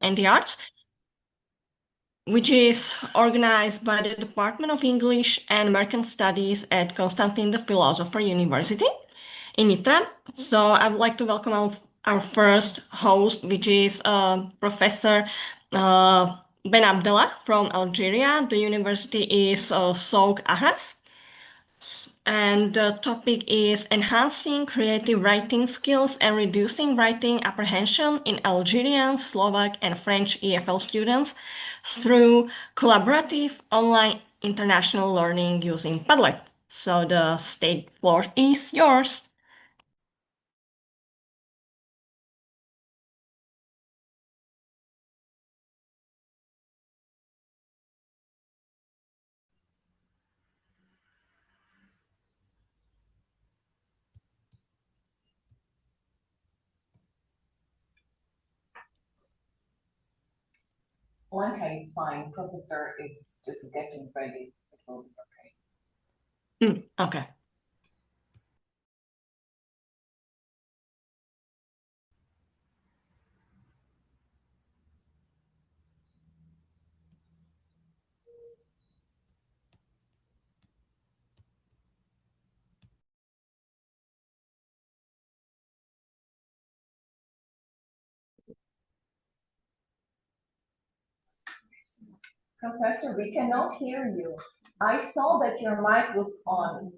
and the Arts, which is organized by the Department of English and American Studies at Constantine the Philosopher University in Nitra. So I would like to welcome our first host, which is Professor Benabdallah from Algeria. The university is Souk Ahras. And the topic is enhancing creative writing skills and reducing writing apprehension in Algerian, Slovak, and French EFL students through collaborative online international learning using Padlet. So the stage floor is yours. Okay, it's fine. Professor is just getting ready. It will be okay. Okay. Professor, we cannot hear you. I saw that your mic was on.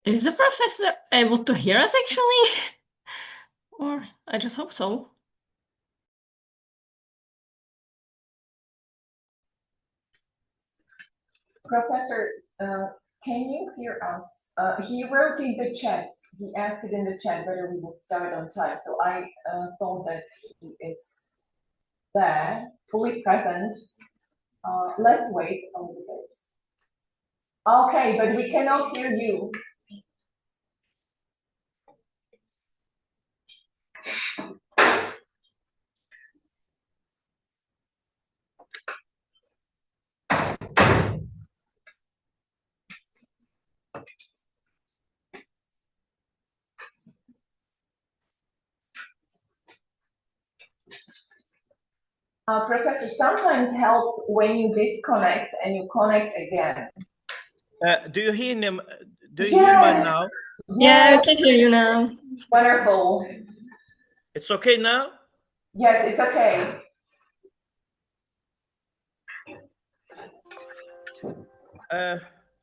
Is the professor able to hear us actually? Or I just hope so. Professor, can you hear us? He wrote in the chat, he asked it in the chat whether we would start on time. So I thought that he is there, fully present. Let's wait a little bit. Okay, but we cannot hear you. Professor, sometimes helps when you disconnect and you connect again. Do you hear him? Do you hear me now? Yeah, I can hear you now. Wonderful. It's okay now? Yes, it's okay.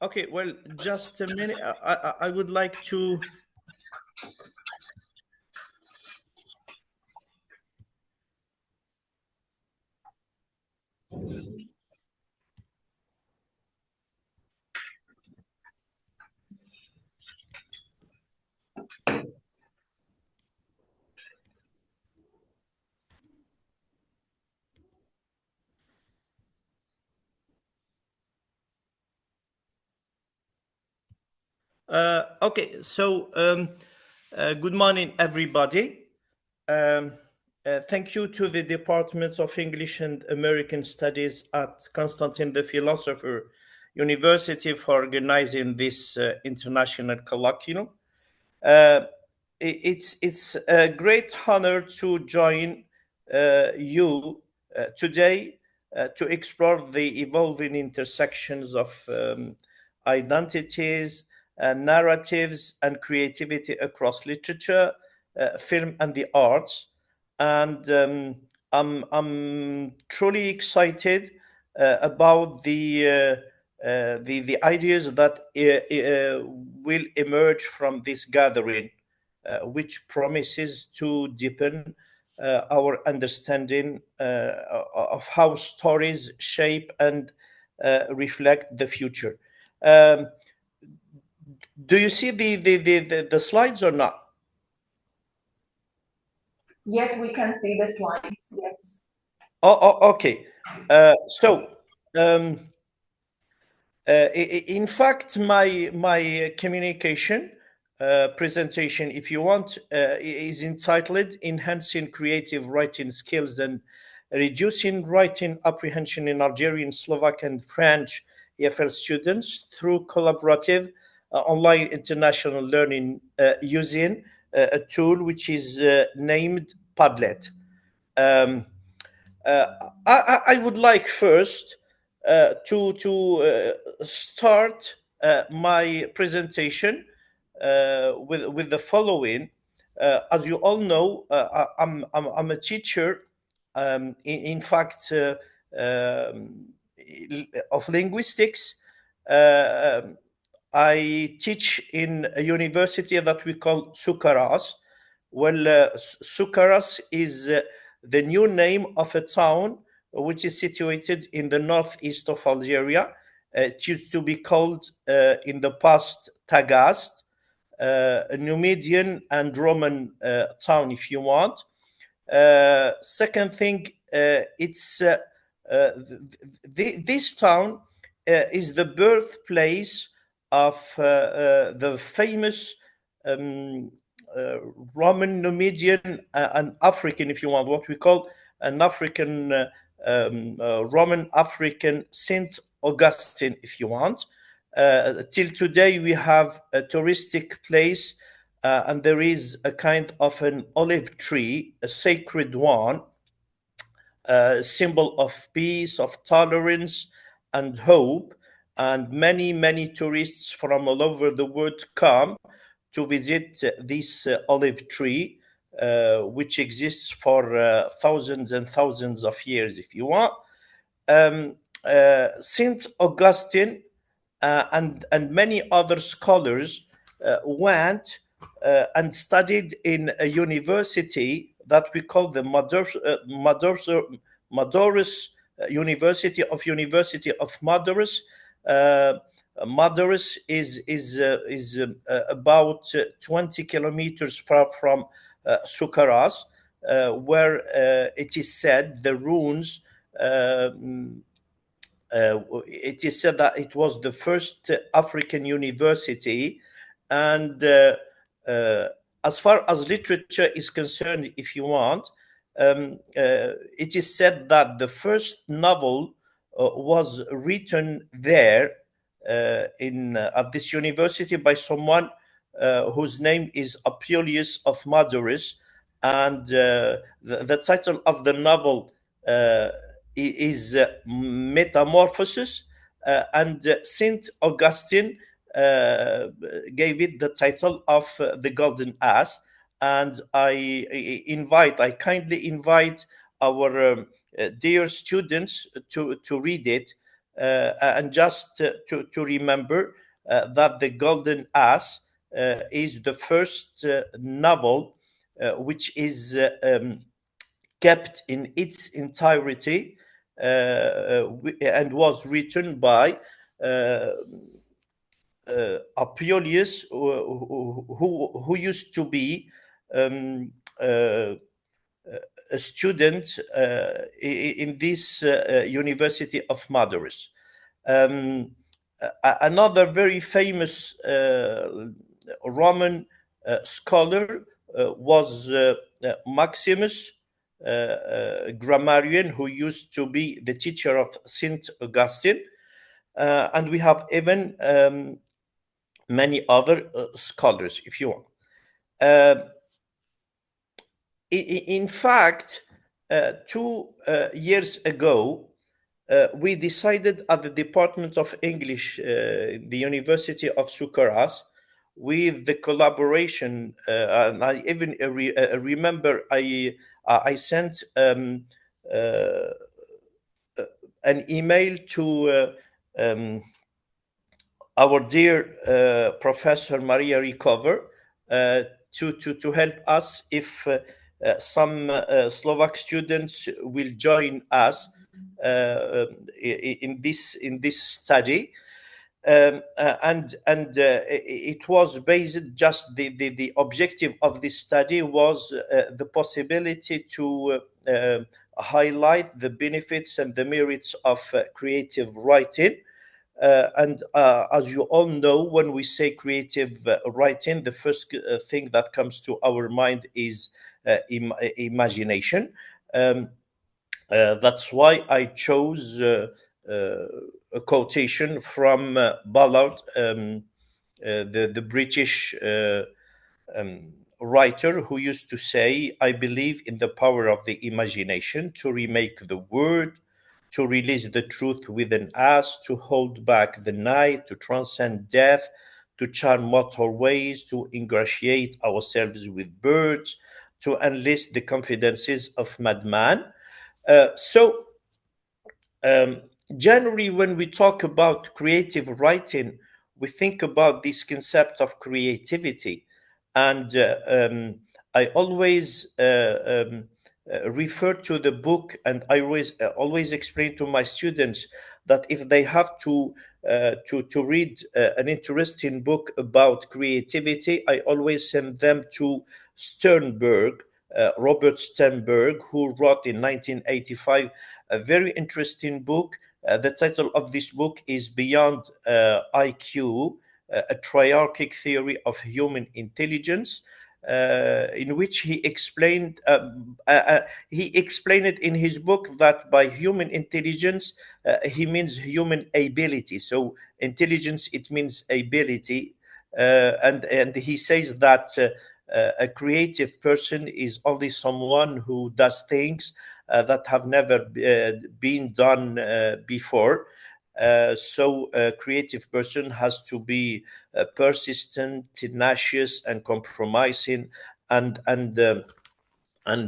Okay, well, just a minute. I would like to... Okay, so good morning, everybody. Thank you to the Departments of English and American Studies at Constantine the Philosopher University for organizing this international colloquium. It's a great honor to join you today to explore the evolving intersections of identities, narratives, and creativity across literature, film, and the arts. And I'm truly excited about the ideas that will emerge from this gathering, which promises to deepen our understanding of how stories shape and reflect the future. Do you see the slides or not? Yes, we can see the slides. Yes. Okay. So Um, in fact, my communication presentation, if you want, is entitled "Enhancing Creative Writing Skills and Reducing Writing Apprehension in Algerian, Slovak, and French EFL Students Through Collaborative Online International Learning Using a tool which is named Padlet." Um, I would like first to start my presentation with the following. As you all know, I'm a teacher. In fact, of linguistics. I teach in a university that we call Sukaras. Well, Sukaras is the new name of a town which is situated in the northeast of Algeria. It used to be called in the past Tagast, a Numidian and Roman town, if you want. Second thing, it's this town is the birthplace of the famous um, Roman, Numidian, and African, if you want, what we call an African, Roman African Saint Augustine, if you want. Till today, we have a touristic place, and there is a kind of an olive tree, a sacred one, symbol of peace, of tolerance, and hope. And many tourists from all over the world come to visit this olive tree, which exists for thousands and thousands of years, if you want. Saint Augustine and many other scholars went and studied in a university that we call the Madaris University of Madaris. Madaris is about 20 kilometers far from Sukaras, where it is said the ruins. It is said that it was the first African university, and as far as literature is concerned, if you want, it is said that the first novel was written there at this university by someone whose name is Apuleius of Madaris, and the title of the novel is Metamorphosis, and Saint Augustine gave it the title of the Golden Ass. And I kindly invite our dear students to read it, and just to remember that the Golden Ass is the first novel which is kept in its entirety and was written by Apuleius, who used to be a student in this University of Madaris. Another very famous Roman scholar was Maximus, grammarian, who used to be the teacher of Saint Augustine. And we have even many other scholars, if you want. In fact, 2 years ago, we decided at the Department of English, the University of Sukaras, with the collaboration, and I even remember I sent an email to our dear Professor Maria Recover to help us if some Slovak students will join us in this study. And it was based, just the objective of this study was the possibility to highlight the benefits and the merits of creative writing. And as you all know, when we say creative writing, the first thing that comes to our mind is imagination. Um, that's why I chose a quotation from Ballard, the British um, writer, who used to say, "I believe in the power of the imagination to remake the word, to release the truth within us, to hold back the night, to transcend death, to charm mortal ways, to ingratiate ourselves with birds, to enlist the confidences of madman." So, um, generally, when we talk about creative writing, we think about this concept of creativity. And I always refer to the book, and I always explain to my students that if they have to read an interesting book about creativity, I always send them to Sternberg, Robert Sternberg, who wrote in 1985 a very interesting book. The title of this book is Beyond IQ, a triarchic theory of human intelligence, in which he explained it in his book that by human intelligence he means human ability. So intelligence, it means ability, and he says that a creative person is only someone who does things that have never been done before. So a creative person has to be persistent, tenacious, and compromising, and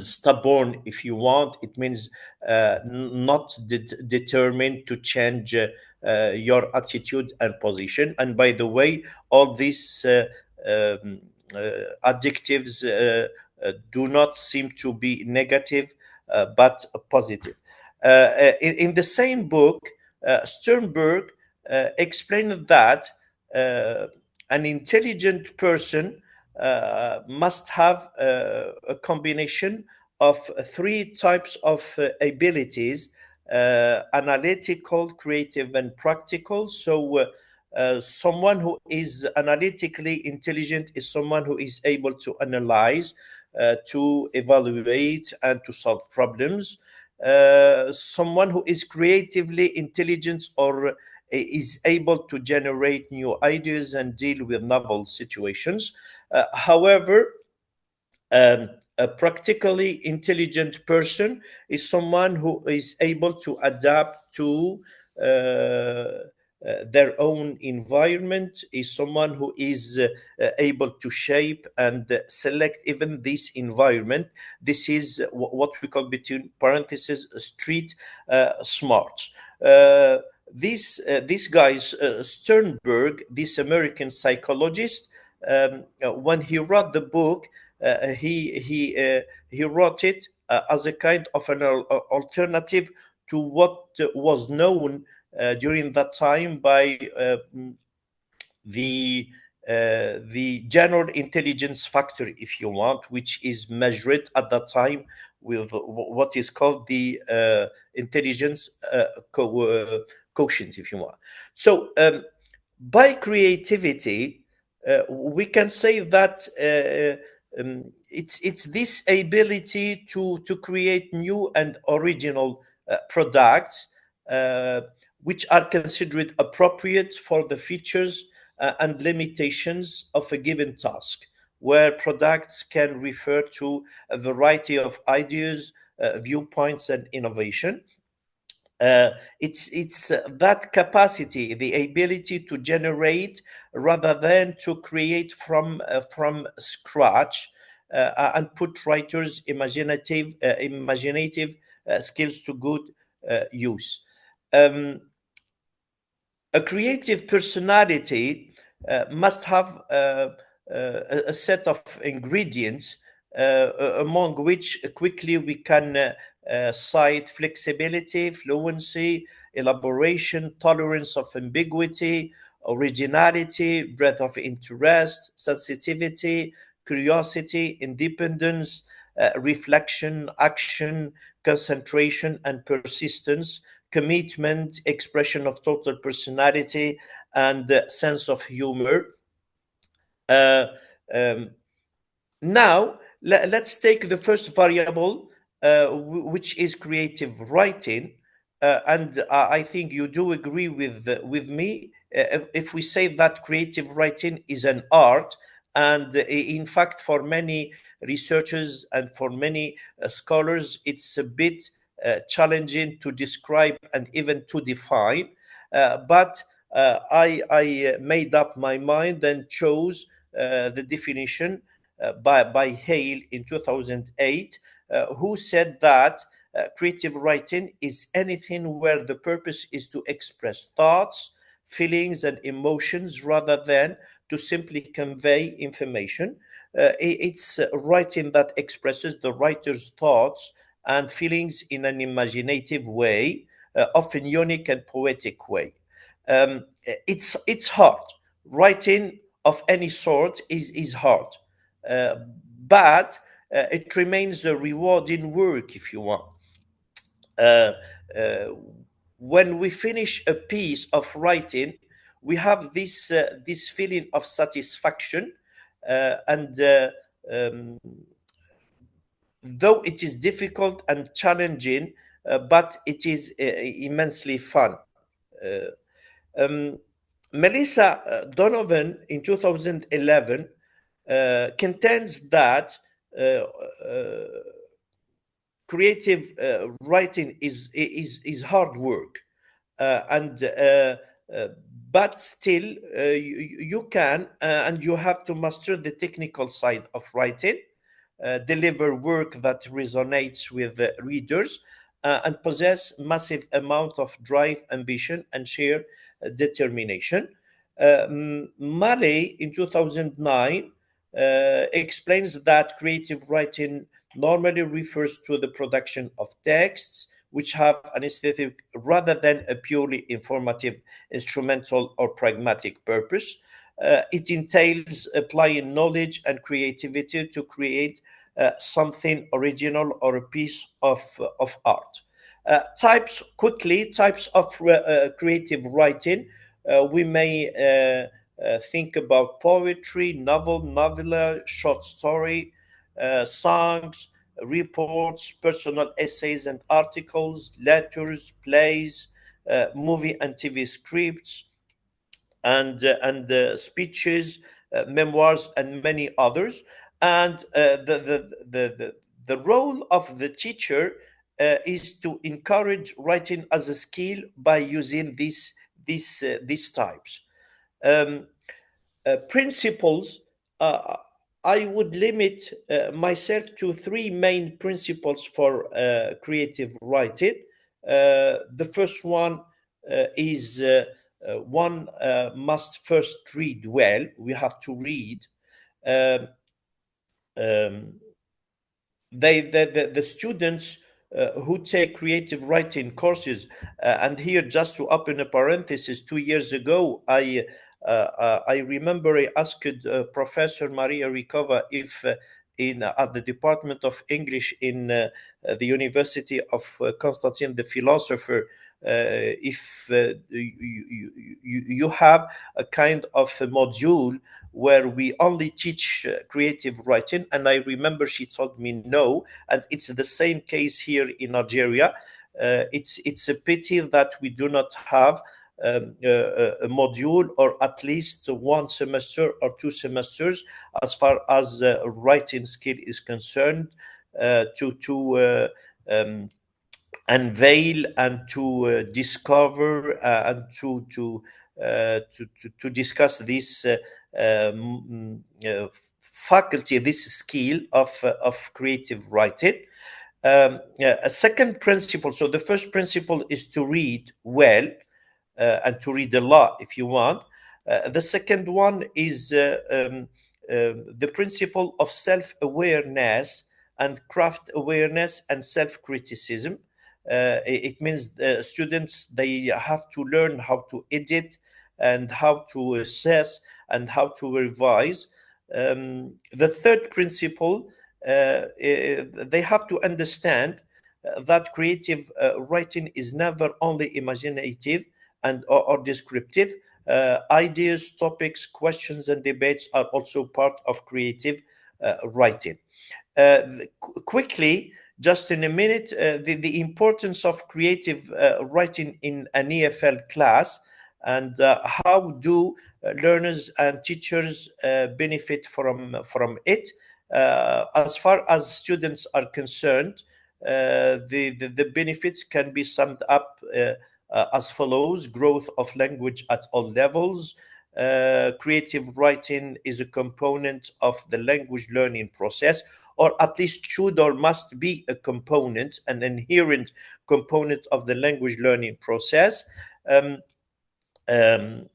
stubborn, if you want. It means not determined to change your attitude and position. And by the way, all these um, adjectives do not seem to be negative, but positive. In the same book, Sternberg explained that uh, an intelligent person must have a combination of three types of abilities: analytical, creative, and practical. So, someone who is analytically intelligent is someone who is able to analyze, to evaluate, and to solve problems. Someone who is creatively intelligent or is able to generate new ideas and deal with novel situations. However, a practically intelligent person is someone who is able to adapt to their own environment, is someone who is able to shape and select even this environment. This is what we call, between parentheses, street smart. Uh, this guy's Sternberg, this American psychologist, when he wrote the book, he wrote it as a kind of an alternative to what was known during that time by the the general intelligence factor, if you want, which is measured at that time with what is called the intelligence quotient, if you want. So, by creativity, we can say that it's this ability to create new and original products, uh, which are considered appropriate for the features and limitations of a given task, where products can refer to a variety of ideas, viewpoints, and innovation. It's that capacity, the ability to generate rather than to create from scratch, and put writers' imaginative skills to good use. Um, a creative personality must have a set of ingredients, among which quickly we can cite flexibility, fluency, elaboration, tolerance of ambiguity, originality, breadth of interest, sensitivity, curiosity, independence, reflection, action, concentration and persistence, commitment, expression of total personality, and sense of humor. Uh, um, Now, let's take the first variable, which is creative writing. And I think you do agree with me if we say that creative writing is an art. And in fact, for many researchers and for many scholars, it's a bit challenging to describe and even to define. But I made up my mind and chose the definition by Hale in 2008, who said that creative writing is anything where the purpose is to express thoughts, feelings, and emotions rather than to simply convey information. It's writing that expresses the writer's thoughts and feelings in an imaginative way, often unique and poetic way. It's hard. Writing of any sort is hard, uh, but it remains a rewarding work if you want. Uh, uh, when we finish a piece of writing, we have this feeling of satisfaction, and though it is difficult and challenging, but it is immensely fun. Uh, um, Melissa Donovan in 2011 contends that uh, uh, creative writing is hard work, and uh, but still you can and you have to master the technical side of writing, deliver work that resonates with readers, and possess massive amount of drive, ambition, and sheer determination. Malley in 2009 explains that creative writing normally refers to the production of texts which have an aesthetic rather than a purely informative, instrumental, or pragmatic purpose. It entails applying knowledge and creativity to create something original or a piece of art. Types of creative writing. We may think about poetry, novella, short story, songs, reports, personal essays and articles, letters, plays, movie and TV scripts, and speeches, memoirs, and many others. And the role of the teacher is to encourage writing as a skill by using these types. Um, Principles, I would limit myself to three main principles for creative writing. The first one is one must first read well. We have to read. Um, um, the students who take creative writing courses, and here just to open a parenthesis, 2 years ago I remember I asked Professor Maria Ricova if in at the Department of English in the University of Constantine the philosopher, if you have a kind of a module where we only teach creative writing, and I remember she told me no, and it's the same case here in Algeria. It's a pity that we do not have a module, or at least one semester or 2 semesters, as far as writing skill is concerned, to unveil and to discover and to discuss this faculty, this skill of creative writing. A second principle. So the first principle is to read well, and to read a lot if you want. The second one is the principle of self-awareness and craft awareness and self-criticism. It means students, they have to learn how to edit and how to assess and how to revise. The third principle, they have to understand that creative writing is never only imaginative or descriptive. Ideas, topics, questions, and debates are also part of creative writing. Quickly, just in a minute, the importance of creative writing in an EFL class, and how do learners and teachers benefit from it. As far as students are concerned, the benefits can be summed up as follows: growth of language at all levels. Creative writing is a component of the language learning process, or at least should or must be a component, an inherent component of the language learning process. Um, um,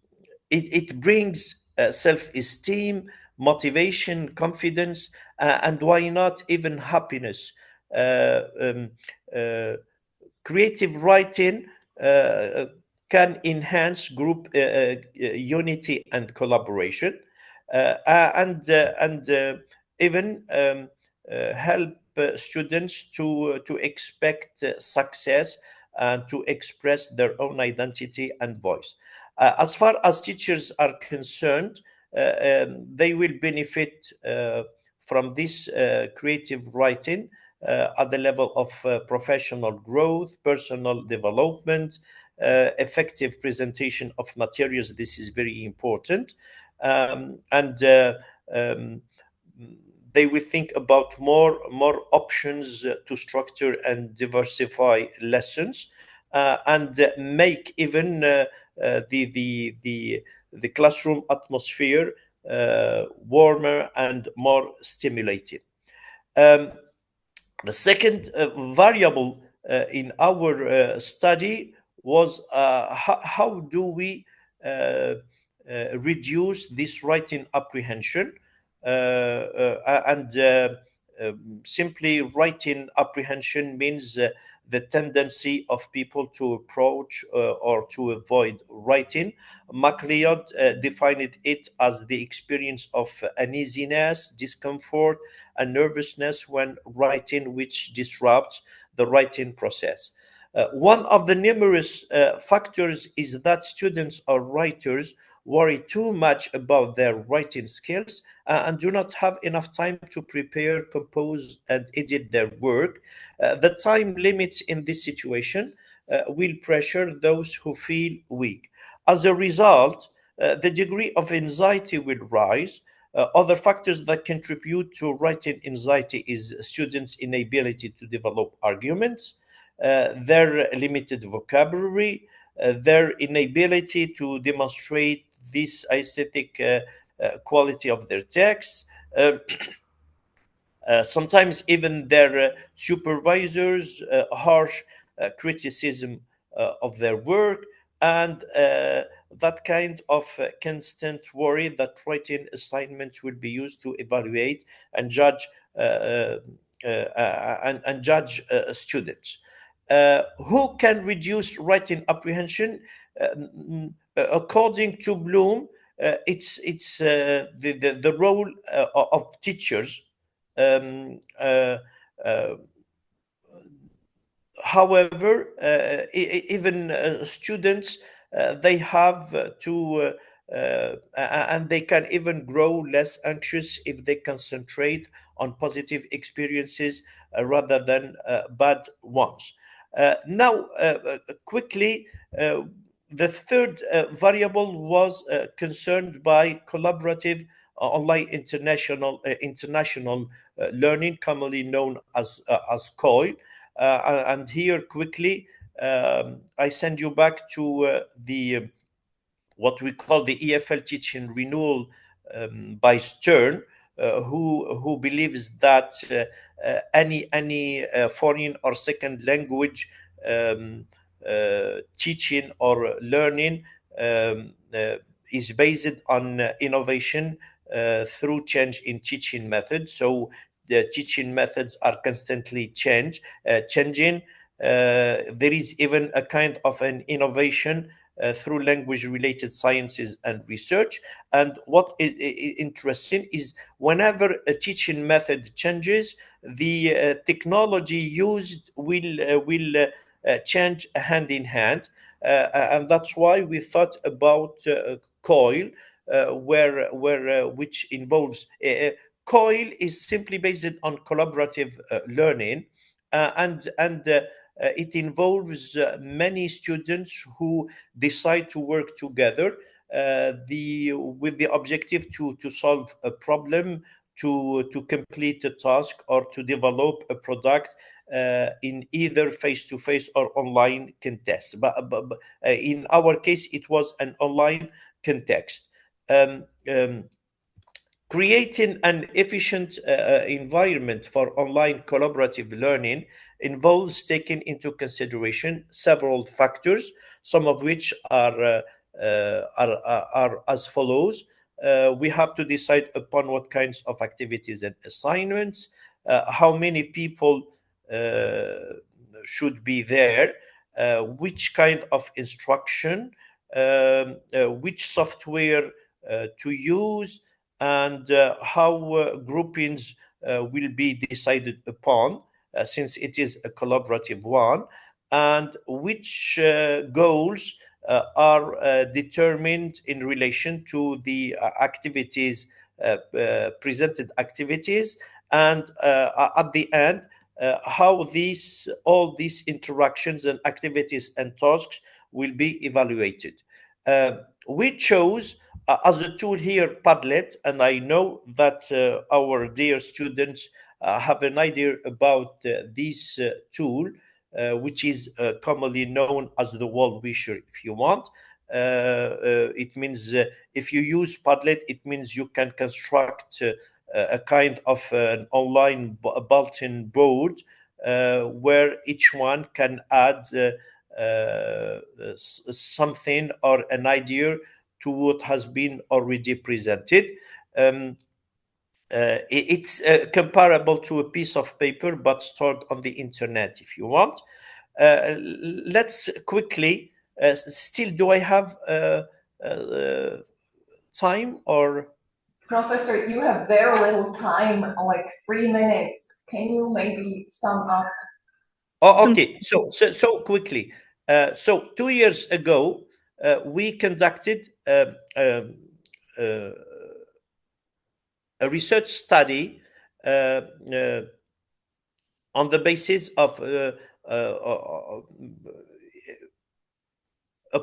it brings self-esteem, motivation, confidence, and why not even happiness. Uh, um, uh, Creative writing can enhance group unity and collaboration, and even help students to expect success and to express their own identity and voice. As far as teachers are concerned, they will benefit from this creative writing at the level of professional growth, personal development, effective presentation of materials. This is very important. And um, they will think about more options to structure and diversify lessons, and make even the classroom atmosphere warmer and more stimulating. Um, the second variable in our study was how do we reduce this writing apprehension, and simply writing apprehension means the tendency of people to approach or to avoid writing. MacLeod defined it as the experience of uneasiness, discomfort, and nervousness when writing, which disrupts the writing process. One of the numerous factors is that students or writers worry too much about their writing skills and do not have enough time to prepare, compose, and edit their work. The time limits in this situation will pressure those who feel weak. As a result, the degree of anxiety will rise. Other factors that contribute to writing anxiety is students' inability to develop arguments, their limited vocabulary, their inability to demonstrate this aesthetic quality of their text. Uh, Sometimes even their supervisors' harsh criticism of their work, and that kind of constant worry that writing assignments will be used to evaluate and judge and judge students. Who can reduce writing apprehension? According to Bloom, it's the role of teachers. um, uh, uh, However, even students, they have and they can even grow less anxious if they concentrate on positive experiences rather than bad ones. Quickly, uh, the third variable was concerned by collaborative online international learning, commonly known as COIL. And here quickly, I send you back to the what we call the EFL teaching renewal by Stern, who believes that any foreign or second language um, teaching or learning is based on innovation through change in teaching methods. So the teaching methods are constantly changing. There is even a kind of an innovation through language related sciences and research. And what is interesting is whenever a teaching method changes, the technology used will change hand in hand, and that's why we thought about COIL, where which involves COIL is simply based on collaborative learning, and it involves many students who decide to work together the with the objective to solve a problem, to complete a task, or to develop a product in either face-to-face or online context. But in our case, it was an online context. Um, um, Creating an efficient environment for online collaborative learning involves taking into consideration several factors, some of which are as follows. We have to decide upon what kinds of activities and assignments, how many people should be there, which kind of instruction, which software to use, and how groupings will be decided upon, since it is a collaborative one, and which goals are determined in relation to the presented activities, and at the end, how these all these interactions and activities and tasks will be evaluated. We chose as a tool here Padlet, and I know that our dear students have an idea about this tool, which is commonly known as the wall wisher, if you want. It means if you use Padlet, it means you can construct a kind of an online bulletin board where each one can add something or an idea to what has been already presented. It's comparable to a piece of paper but stored on the internet, if you want. Let's quickly, still, do I have time or? Professor, you have very little time, like 3 minutes. Can you maybe sum up? Oh, okay. So quickly. So 2 years ago, we conducted a research study uh, uh, on the basis of a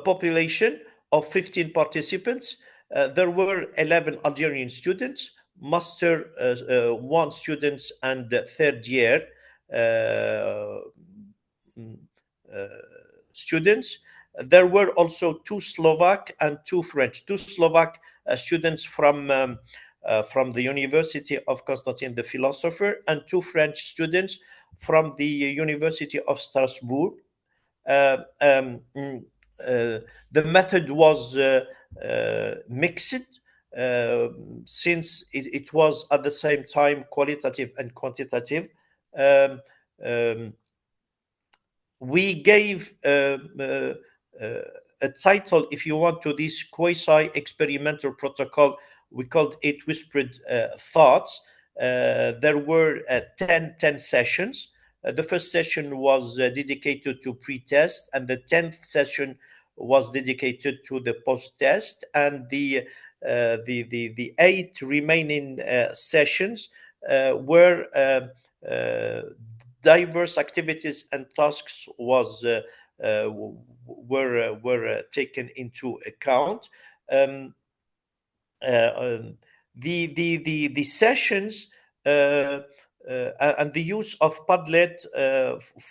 population of 15 participants. There were 11 Algerian students, master one students, and third year students. There were also two Slovak and two French. Two Slovak students from the University of Constantine the Philosopher, and two French students from the University of Strasbourg. Uh, um, mm, the method was mixed, since it was at the same time qualitative and quantitative. Um, um, we gave a title, if you want, to this quasi experimental protocol. We called it Whispered Thoughts. There were 10 sessions. The first session was dedicated to pre-test, and the 10th session was dedicated to the post-test, and the 8 remaining sessions were diverse activities and tasks were taken into account. Um, the sessions and the use of Padlet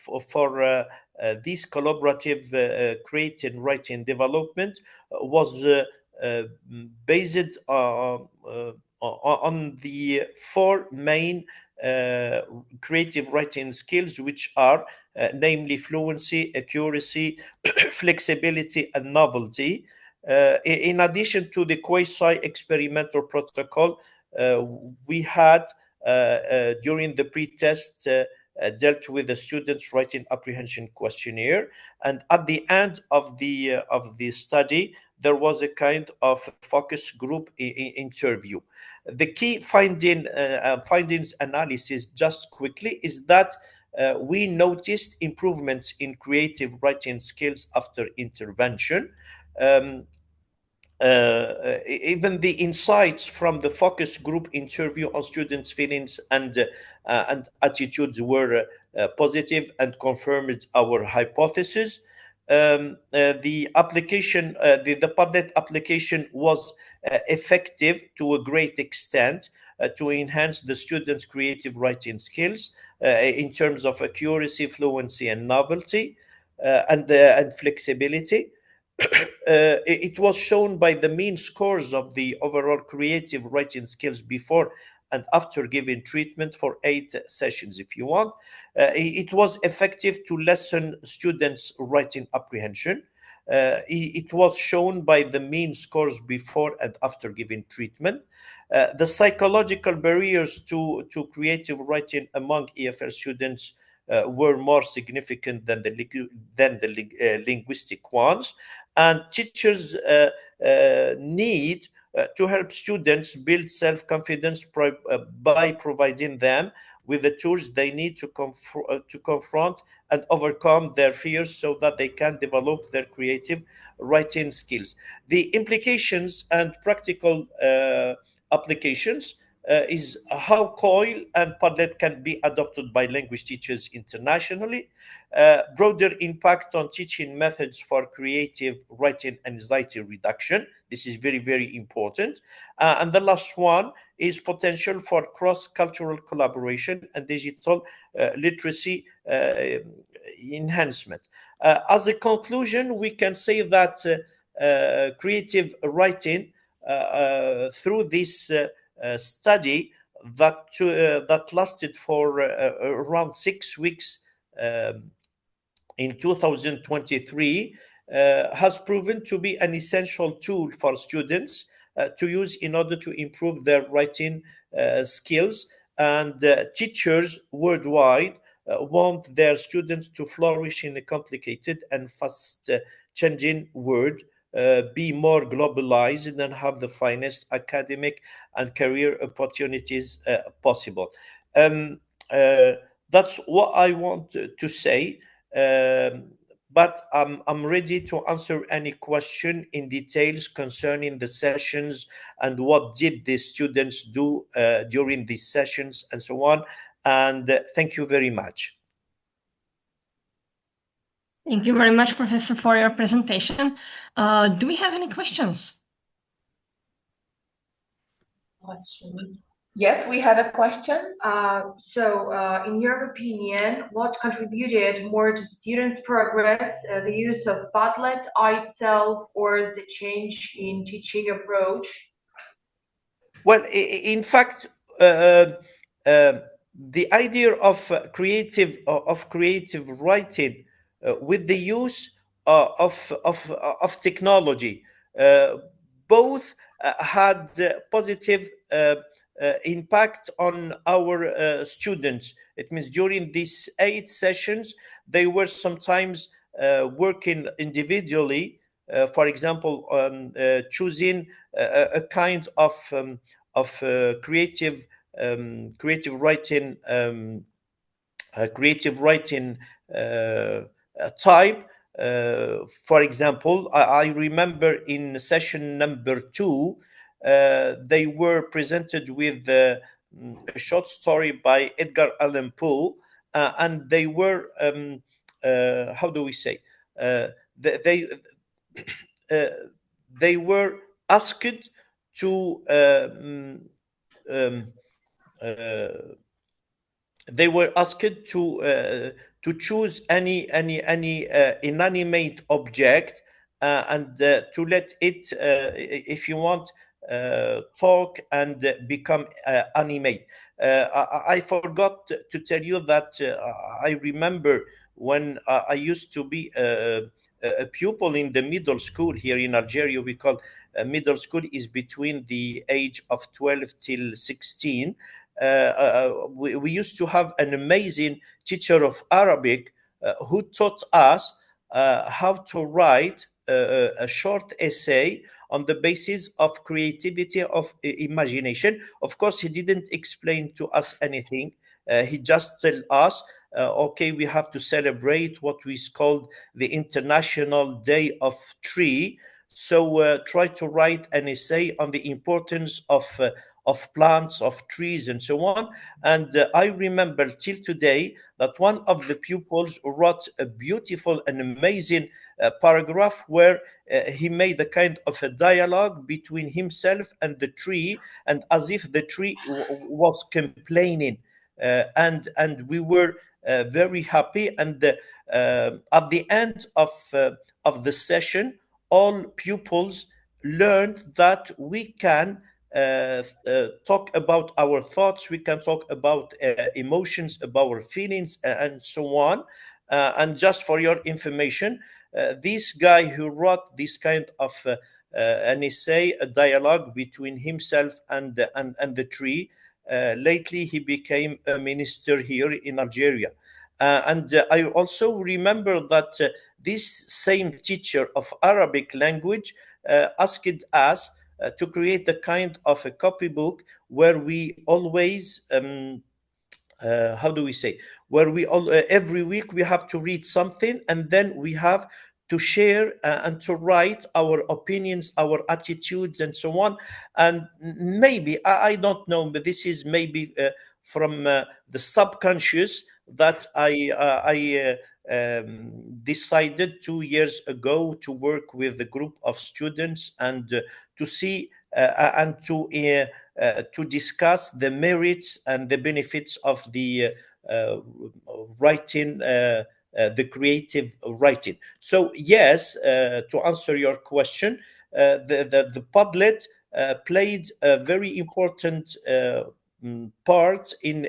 for this collaborative creating, writing, development was based on the four main creative writing skills, which are namely fluency, accuracy, flexibility, and novelty. In addition to the quasi-experimental protocol, we had during the pre-test dealt with the students' writing apprehension questionnaire, and at the end of the study, there was a kind of focus group interview. The key findings analysis, just quickly, is that we noticed improvements in creative writing skills after intervention. Um, Even the insights from the focus group interview on students' feelings and attitudes were positive and confirmed our hypothesis. The Padlet application was effective to a great extent to enhance the students' creative writing skills in terms of accuracy, fluency, and novelty, and flexibility. It was shown by the mean scores of the overall creative writing skills before and after giving treatment for 8 sessions, if you want. It was effective to lessen students' writing apprehension. It was shown by the mean scores before and after giving treatment. The psychological barriers to creative writing among EFL students were more significant than the linguistic ones, and teachers need to help students build self-confidence by providing them with the tools they need to confront and overcome their fears so that they can develop their creative writing skills. The implications and practical applications is how COIL and Padlet can be adopted by language teachers internationally, broader impact on teaching methods for creative writing anxiety reduction. This is very, very important. And the last one is potential for cross-cultural collaboration and digital literacy enhancement. As a conclusion, we can say that creative writing through this study that lasted for around 6 weeks in 2023 has proven to be an essential tool for students to use in order to improve their writing skills. And teachers worldwide want their students to flourish in a complicated and fast changing world, be more globalized, and have the finest academic and career opportunities possible. Um, uh, that's what I want to say. But I'm ready to answer any question in details concerning the sessions and what did the students do during these sessions and so on. And thank you very much. Thank you very much, Professor, for your presentation. Do we have any questions? Questions? Yes, we have a question. In your opinion, what contributed more to students' progress, the use of Padlet itself or the change in teaching approach? Well, in fact, the idea of creative writing with the use of technology, uh, both had positive impact on our students. It means during these 8 sessions, they were sometimes working individually. For example, choosing a kind of creative writing type. For example, I remember in session number 2, they were presented with a short story by Edgar Allan Poe, and they were how do we say they uh, they were asked to um, uh, they were asked to choose any inanimate object and to let it, if you want, talk and become animate. I forgot to tell you that I remember when I used to be a pupil in the middle school here in Algeria. We call middle school is between the age of 12 till 16. We used to have an amazing teacher of Arabic who taught us how to write a short essay on the basis of creativity, of imagination. Of course, he didn't explain to us anything. He just told us, okay, we have to celebrate what we called the International Day of Tree. So try to write an essay on the importance of plants, of trees, and so on. And I remember till today that one of the pupils wrote a beautiful and amazing paragraph where he made a kind of a dialogue between himself and the tree, and as if the tree was complaining. And we were very happy. And at the end of the session, all pupils learned that we can talk about our thoughts, we can talk about emotions, about our feelings, and so on. And just for your information, this guy who wrote this kind of an essay, a dialogue between himself and the tree, lately he became a minister here in Algeria. And I also remember that this same teacher of Arabic language asked us to create a kind of a copybook where we always how do we say, where we all every week we have to read something, and then we have to share and to write our opinions, our attitudes, and so on. And maybe I don't know, but this is maybe from the subconscious that I decided 2 years ago to work with a group of students and to see and to discuss the merits and the benefits of the writing, the creative writing. So yes, to answer your question, the Padlet played a very important part in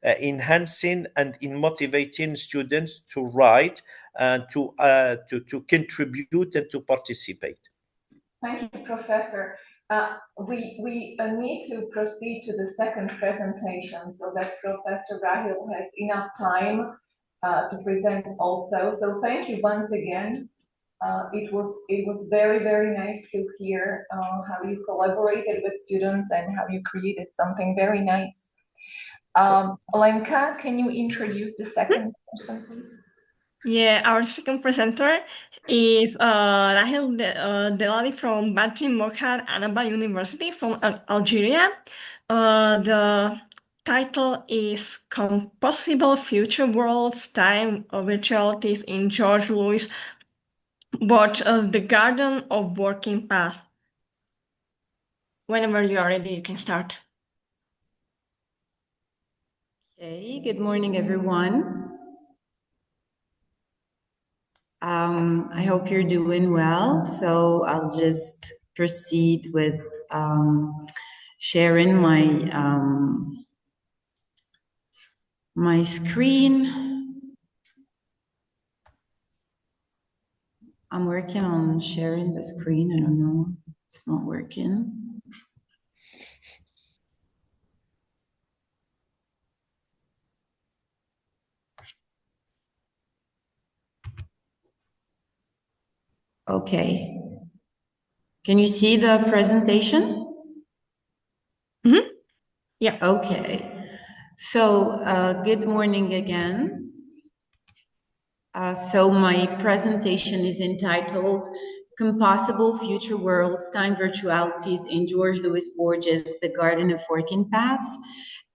enhancing and in motivating students to write and to contribute and to participate. Thank you, Professor. We need to proceed to the second presentation so that Professor Rahil has enough time to present also. So thank you once again. It was very nice to hear how you collaborated with students and how you created something very nice. Lenka, can you introduce the second person, please? Yeah, our second presenter is RAHIL DELLALI from Badri Mokhtar Annaba University from Algeria. The title is Compossible Future Worlds, Time of Virtualities in George Louis Borges' The Garden of Working Path. Whenever you are ready, you can start. Okay, good morning, everyone. I hope you're doing well. So I'll just proceed with sharing my screen. I'm working on sharing the screen. I don't know, it's not working. Okay. Can you see the presentation? Mm-hmm. Yeah. Okay. So good morning again. So my presentation is entitled Compossible Future Worlds, Time Virtualities in George Louis Borges' The Garden of Working Paths.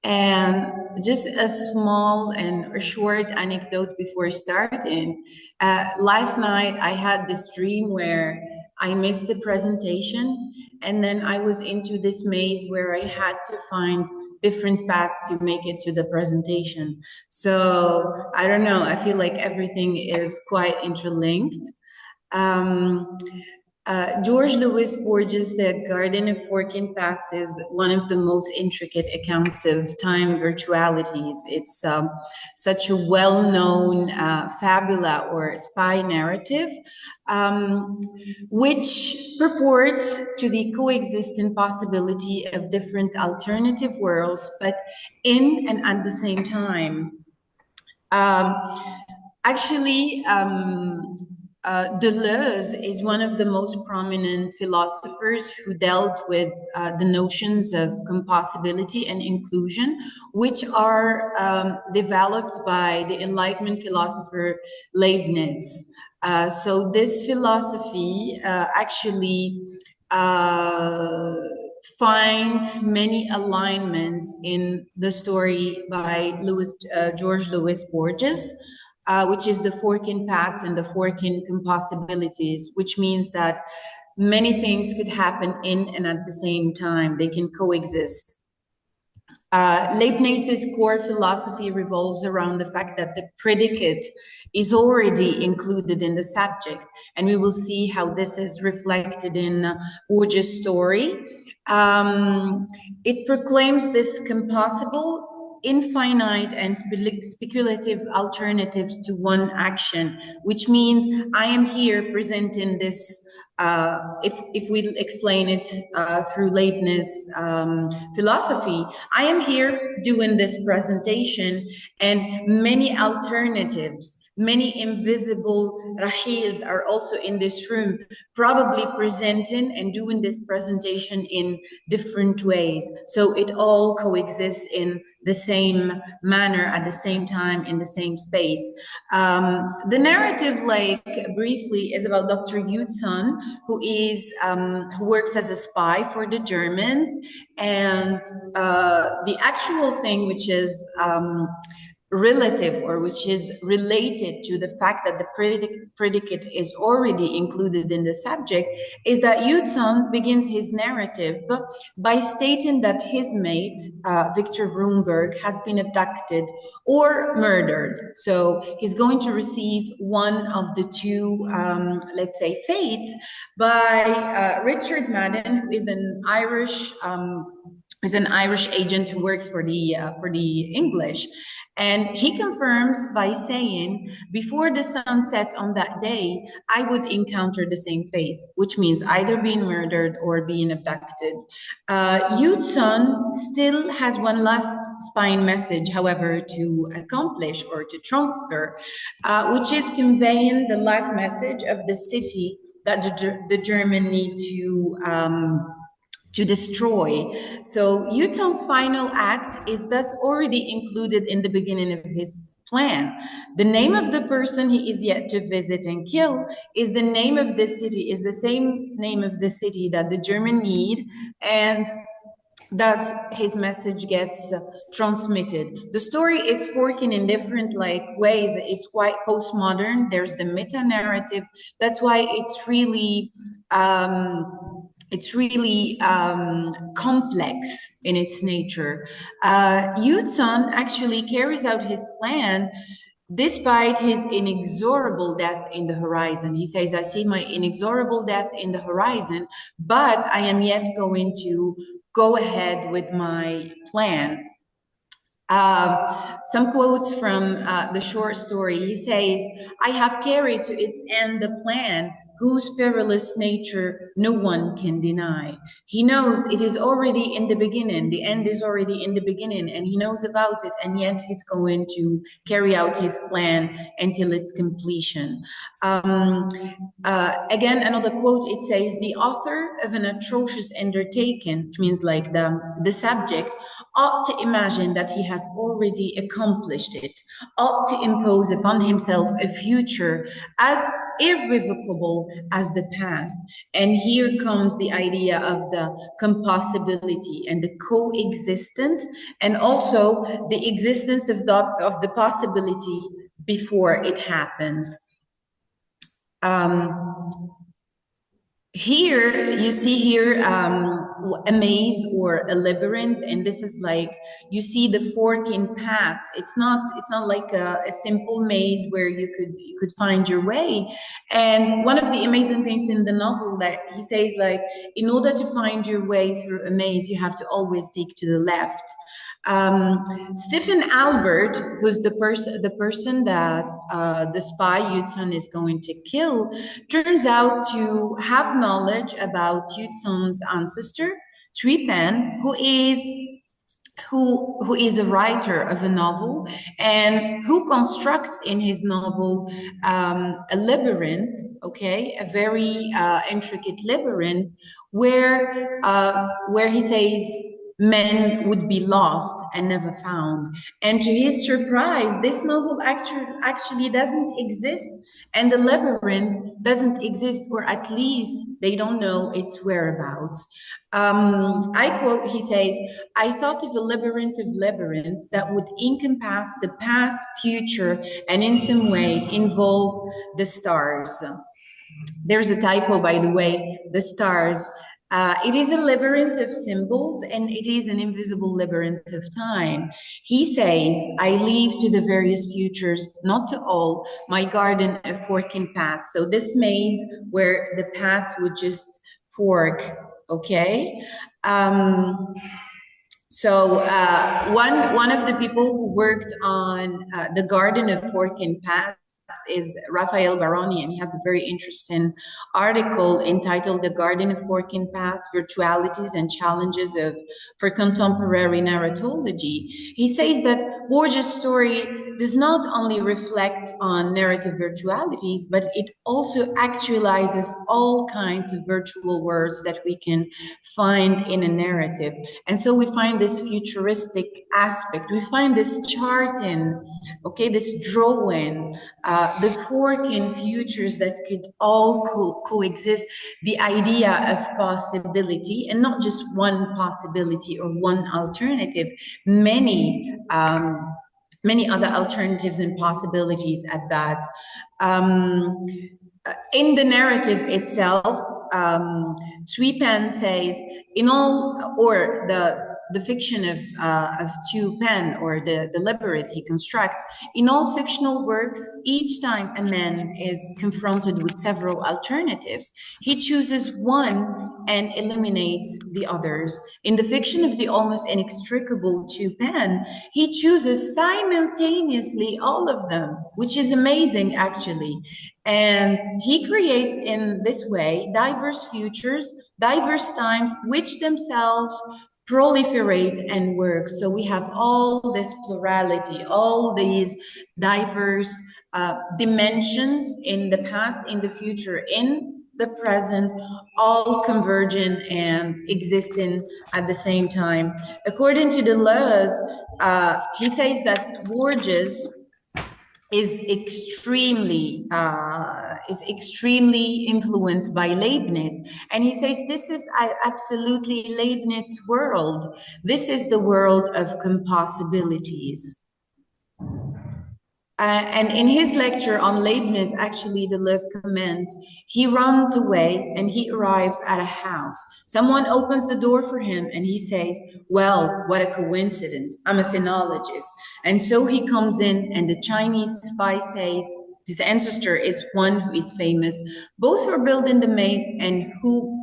And just a small and a short anecdote before starting. Last night I had this dream where I missed the presentation, and then I was into this maze where I had to find different paths to make it to the presentation. So I don't know, I feel like everything is quite interlinked. George Louis Borges' The Garden of Working Paths is one of the most intricate accounts of time virtualities. It's such a well-known fabula or spy narrative, which purports to the coexistent possibility of different alternative worlds, but in and at the same time. Deleuze is one of the most prominent philosophers who dealt with the notions of compossibility and inclusion, which are developed by the Enlightenment philosopher Leibniz. So this philosophy actually finds many alignments in the story by George Louis Borges, which is the Forking Paths and the Forking Compossibilities, which means that many things could happen in and at the same time. They can coexist. Leibniz's core philosophy revolves around the fact that the predicate is already included in the subject, and we will see how this is reflected in Borges' story. It proclaims this compossible, infinite and speculative alternatives to one action, which means I am here presenting this, if we explain it through Leibniz philosophy, I am here doing this presentation, and many alternatives, many invisible RAHILs are also in this room, probably presenting and doing this presentation in different ways. So it all coexists in the same manner at the same time in the same space. The narrative, like briefly, is about Dr. Yudson, who works as a spy for the Germans, and the actual thing, which is relative, or which is related to the fact that the predicate is already included in the subject, is that Yudson begins his narrative by stating that his mate, Victor Brumberg, has been abducted or murdered. So he's going to receive one of the two, let's say, fates by Richard Madden, who is an Irish agent who works for the English. And he confirms by saying, before the sun set on that day, I would encounter the same fate, which means either being murdered or being abducted. Yudson still has one last spying message, however, to accomplish or to transfer, which is conveying the last message of the city that the German need to destroy. So Yutson's final act is thus already included in the beginning of his plan. The name of the person he is yet to visit and kill is the name of the city, is the same name of the city that the German need, and thus his message gets transmitted. The story is forking in different ways. It's quite postmodern. There's the meta narrative. That's why it's really complex in its nature. Yudson actually carries out his plan despite his inexorable death in the horizon. He says, I see my inexorable death in the horizon, but I am yet going to go ahead with my plan. Some quotes from the short story. He says, I have carried to its end the plan whose perilous nature no one can deny. He knows it is already in the beginning. The end is already in the beginning, and he knows about it, and yet he's going to carry out his plan until its completion. Again, another quote, it says, the author of an atrocious undertaking, which means like the subject, ought to imagine that he has already accomplished it, ought to impose upon himself a future as irrevocable as the past. And here comes the idea of the compossibility and the coexistence, and also the existence of the possibility before it happens. Here you see here a maze or a labyrinth, and this is like you see the forking paths. It's not like a simple maze where you could find your way. And one of the amazing things in the novel that he says, like, in order to find your way through a maze, you have to always take to the left. Stephen Albert, who's the person that the spy Yudson is going to kill, turns out to have knowledge about Yudson's ancestor, Tripan, who is who is a writer of a novel and who constructs in his novel a labyrinth, okay, a very intricate labyrinth where he says men would be lost and never found. And to his surprise, this novel actually doesn't exist, and the labyrinth doesn't exist, or at least they don't know its whereabouts. I quote, he says, "I thought of a labyrinth of labyrinths that would encompass the past, future, and in some way involve the stars." There's a typo, by the way, the stars. It is a labyrinth of symbols, and it is an invisible labyrinth of time. He says, "I leave to the various futures, not to all, my garden of forking paths." So this maze where the paths would just fork, okay? One of the people who worked on the Garden of Forking Paths is Raphael Baroni, and he has a very interesting article entitled "The Garden of Forking Paths, Virtualities and Challenges for Contemporary Narratology." He says that Borges' story does not only reflect on narrative virtualities, but it also actualizes all kinds of virtual words that we can find in a narrative. And so we find this futuristic aspect, we find this charting, okay, this drawing, the forking futures that could all coexist, the idea of possibility, and not just one possibility or one alternative, many other alternatives and possibilities at that. In the narrative itself, Sui Pen says, in all, or the fiction of Chu Pen, or the labyrinth he constructs, in all fictional works, each time a man is confronted with several alternatives, he chooses one and eliminates the others. In the fiction of the almost inextricable Chu Pen, he chooses simultaneously all of them, which is amazing, actually. And he creates in this way diverse futures, diverse times, which themselves proliferate and work. So we have all this plurality, all these diverse dimensions in the past, in the future, in the present, all converging and existing at the same time. According to Deleuze, he says that Borges is extremely influenced by Leibniz, and he says this is absolutely Leibniz's world. This is the world of compossibilities. And in his lecture on Leibniz, actually, Deleuze comments, he runs away and he arrives at a house. Someone opens the door for him and he says, "Well, what a coincidence, I'm a sinologist." And so he comes in, and the Chinese spy says, his ancestor is one who is famous, both for building the maze and who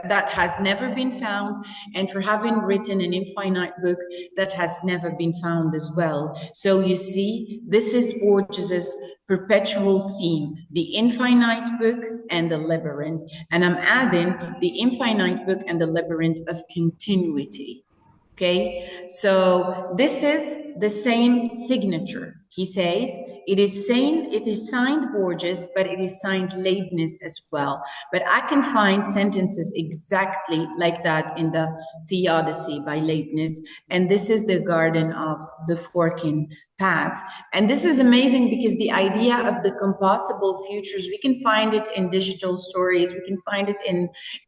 that has never been found, and for having written an infinite book that has never been found as well. So you see, this is Borges's perpetual theme, the infinite book and the labyrinth. And I'm adding the infinite book and the labyrinth of continuity. Okay, so this is the same signature. He says it is signed Borges, but it is signed Leibniz as well. But I can find sentences exactly like that in the Theodicy by Leibniz. And this is the garden of the forking paths. And this is amazing because the idea of the compossible futures, we can find it in digital stories, we can find it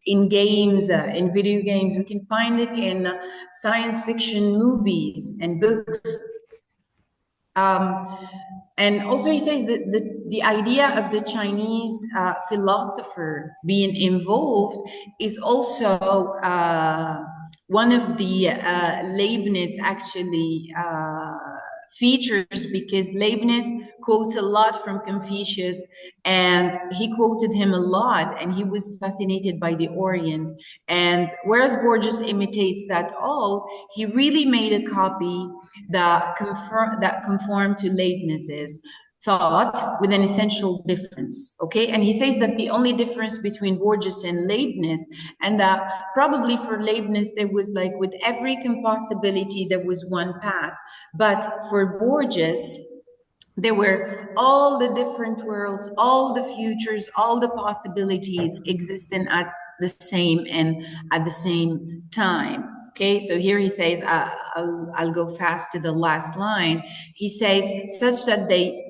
in games, in video games, we can find it in science fiction movies and books. And also he says that the idea of the Chinese philosopher being involved is also one of the Leibniz actually features, because Leibniz quotes a lot from Confucius, and he quoted him a lot, and he was fascinated by the Orient. And whereas Borges imitates that all, he really made a copy that conformed to Leibniz's. thought with an essential difference, okay? And he says that the only difference between Borges and Leibniz, and that probably for Leibniz, there was like with every compossibility, there was one path. But for Borges, there were all the different worlds, all the futures, all the possibilities existing at the same and at the same time. Okay, so here he says, I'll go fast to the last line. He says, such that they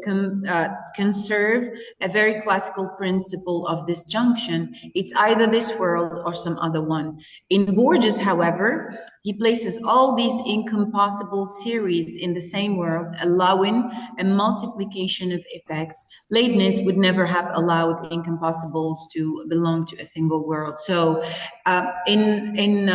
conserve a very classical principle of disjunction. It's either this world or some other one. In Borges, however, he places all these incompossible series in the same world, allowing a multiplication of effects. Leibniz would never have allowed incompossibles to belong to a single world. So in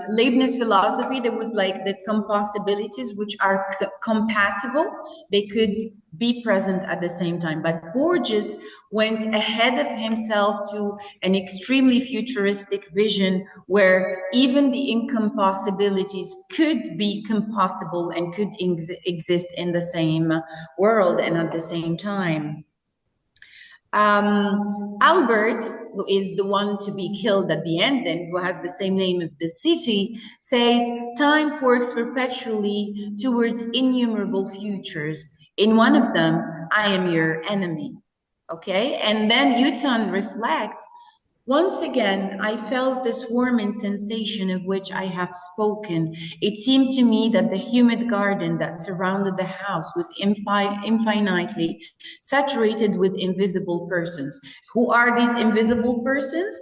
Leibniz philosophy, there was like the compossibilities, which are compatible. They could be present at the same time. But Borges went ahead of himself to an extremely futuristic vision where even the incompossibilities could be compossible and could exist in the same world and at the same time. Albert, who is the one to be killed at the end and who has the same name of the city, says, time works perpetually towards innumerable futures. In one of them, I am your enemy. Okay, and then Yutzan reflects, once again, I felt this warming sensation of which I have spoken. It seemed to me that the humid garden that surrounded the house was infinitely saturated with invisible persons. Who are these invisible persons?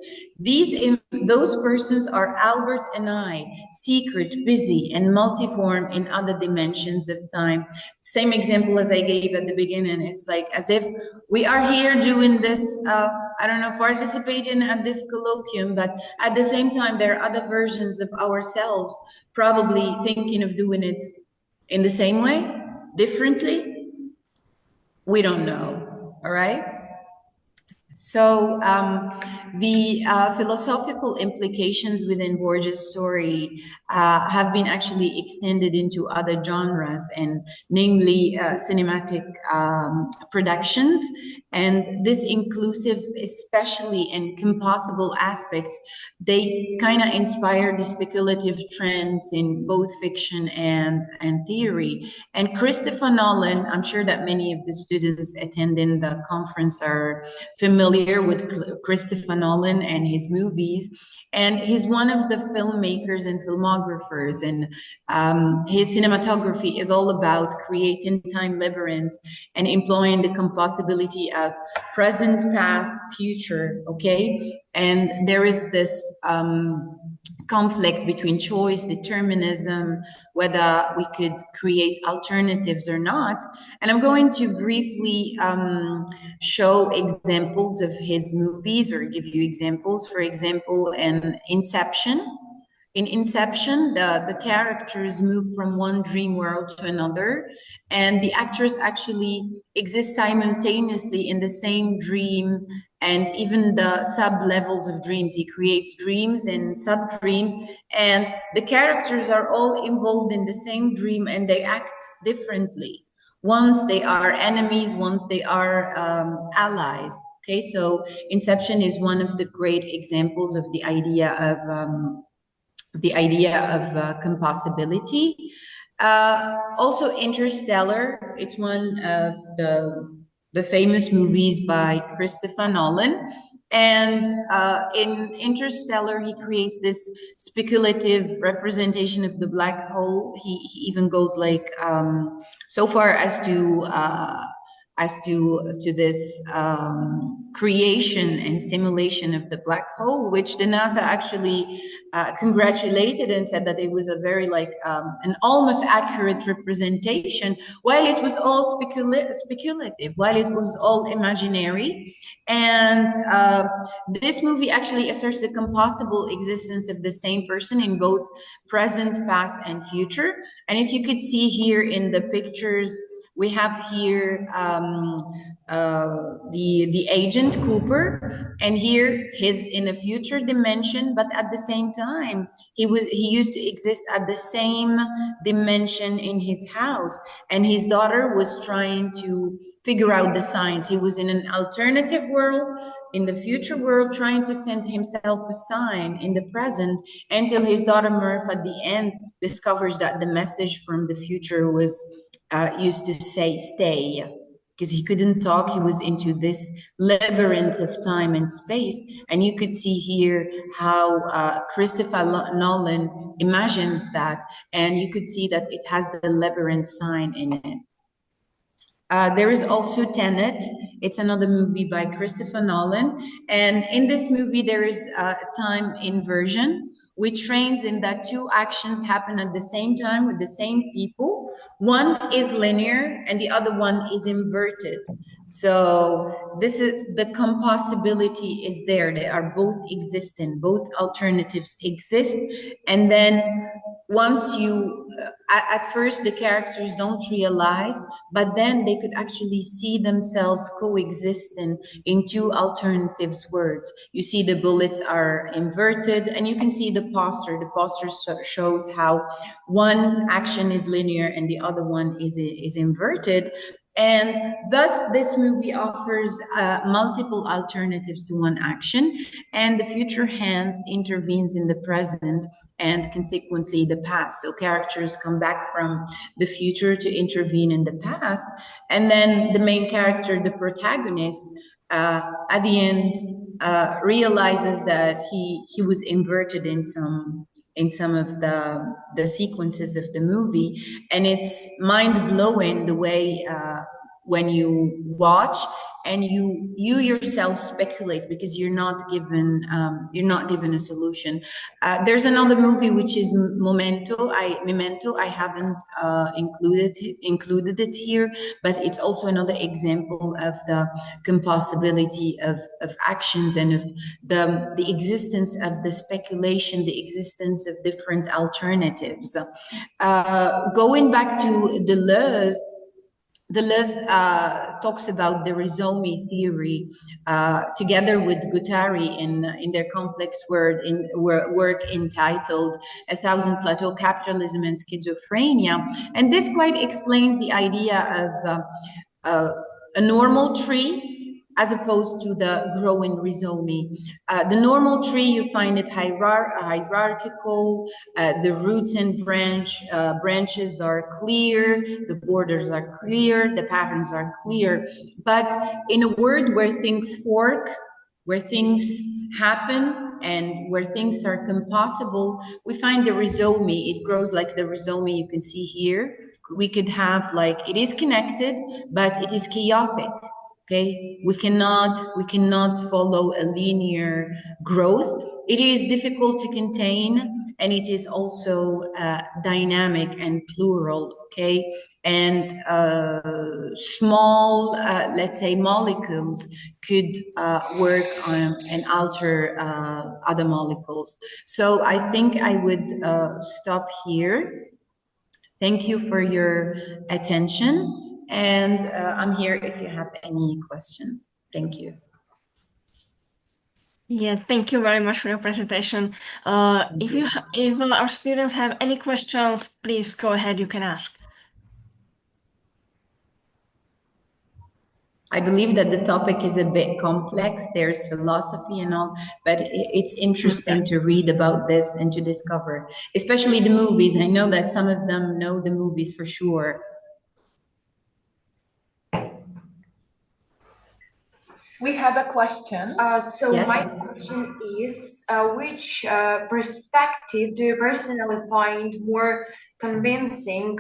Those persons are Albert and I, secret, busy, and multiform in other dimensions of time. Same example as I gave at the beginning. It's like as if we are here doing this, I don't know, participating at this colloquium, but at the same time, there are other versions of ourselves probably thinking of doing it in the same way, differently. We don't know, all right? So the philosophical implications within Borges' story have been actually extended into other genres, and namely cinematic productions. And this inclusive, especially and compossible aspects, they kind of inspire the speculative trends in both fiction and theory. And Christopher Nolan, I'm sure that many of the students attending the conference are familiar with Christopher Nolan and his movies, and he's one of the filmmakers and filmographers, and his cinematography is all about creating time labyrinths and employing the compossibility of present, past, future, okay? And there is this conflict between choice, determinism, whether we could create alternatives or not. And I'm going to briefly show examples of his movies, or give you examples. For example, in Inception. In Inception, the characters move from one dream world to another, and the actors actually exist simultaneously in the same dream, and even the sub-levels of dreams. He creates dreams and sub-dreams, and the characters are all involved in the same dream, and they act differently. Once they are enemies, once they are allies. Okay, so Inception is one of the great examples of the idea of compossibility. Also Interstellar, it's one of the famous movies by Christopher Nolan. And in Interstellar, he creates this speculative representation of the black hole. He even goes like so far as to this creation and simulation of the black hole, which the NASA actually congratulated and said that it was a very like an almost accurate representation, while it was all speculative, while it was all imaginary. And this movie actually asserts the compossible existence of the same person in both present, past, and future. And if you could see here in the pictures, We have here the agent Cooper, and here he's in a future dimension, but at the same time he used to exist at the same dimension in his house, and his daughter was trying to figure out the signs. He was in an alternative world, in the future world, trying to send himself a sign in the present, until his daughter Murph at the end discovers that the message from the future was used to say stay, because he couldn't talk. He was into this labyrinth of time and space. And you could see here how Christopher Nolan imagines that, and you could see that it has the labyrinth sign in it. There is also Tenet. It's another movie by Christopher Nolan. And in this movie, there is time inversion, which trains in that two actions happen at the same time with the same people. One is linear and the other one is inverted. So this is the compossibility is there. They are both existent, both alternatives exist. And then once you, at first the characters don't realize, but then they could actually see themselves coexisting in two alternatives words. You see the bullets are inverted, and you can see the poster. The poster shows how one action is linear and the other one is inverted. And thus, this movie offers multiple alternatives to one action, and the future hands intervenes in the present and consequently the past. So characters come back from the future to intervene in the past, and then the main character, the protagonist, at the end realizes that he was inverted in some of the sequences of the movie, and it's mind-blowing the way when you watch and you yourself speculate, because you're not given a solution. There's another movie which is Memento. I haven't included it here, but it's also another example of the compossibility of actions and of the existence of the speculation, the existence of different alternatives. Going back to Deleuze talks about the rhizomy theory together with Guattari in their complex work entitled A Thousand Plateaux, Capitalism and Schizophrenia. And this quite explains the idea of a normal tree as opposed to the growing rhizomy. The normal tree, you find it hierarchical, the roots and branches are clear, the borders are clear, the patterns are clear. But in a world where things fork, where things happen, and where things are compossible, we find the rhizomy. It grows like the rhizomy you can see here. We could have like, it is connected, but it is chaotic. Okay, we cannot follow a linear growth. It is difficult to contain, and it is also dynamic and plural. Okay, and small, let's say, molecules could work on and alter other molecules. So I think I would stop here. Thank you for your attention. And I'm here if you have any questions. Thank you. Yeah, thank you very much for your presentation. If our students have any questions, please go ahead, you can ask. I believe that the topic is a bit complex. There's philosophy and all, but it's interesting to read about this and to discover, especially the movies. I know that some of them know the movies for sure. We have a question. Yes. My question is, which perspective do you personally find more convincing,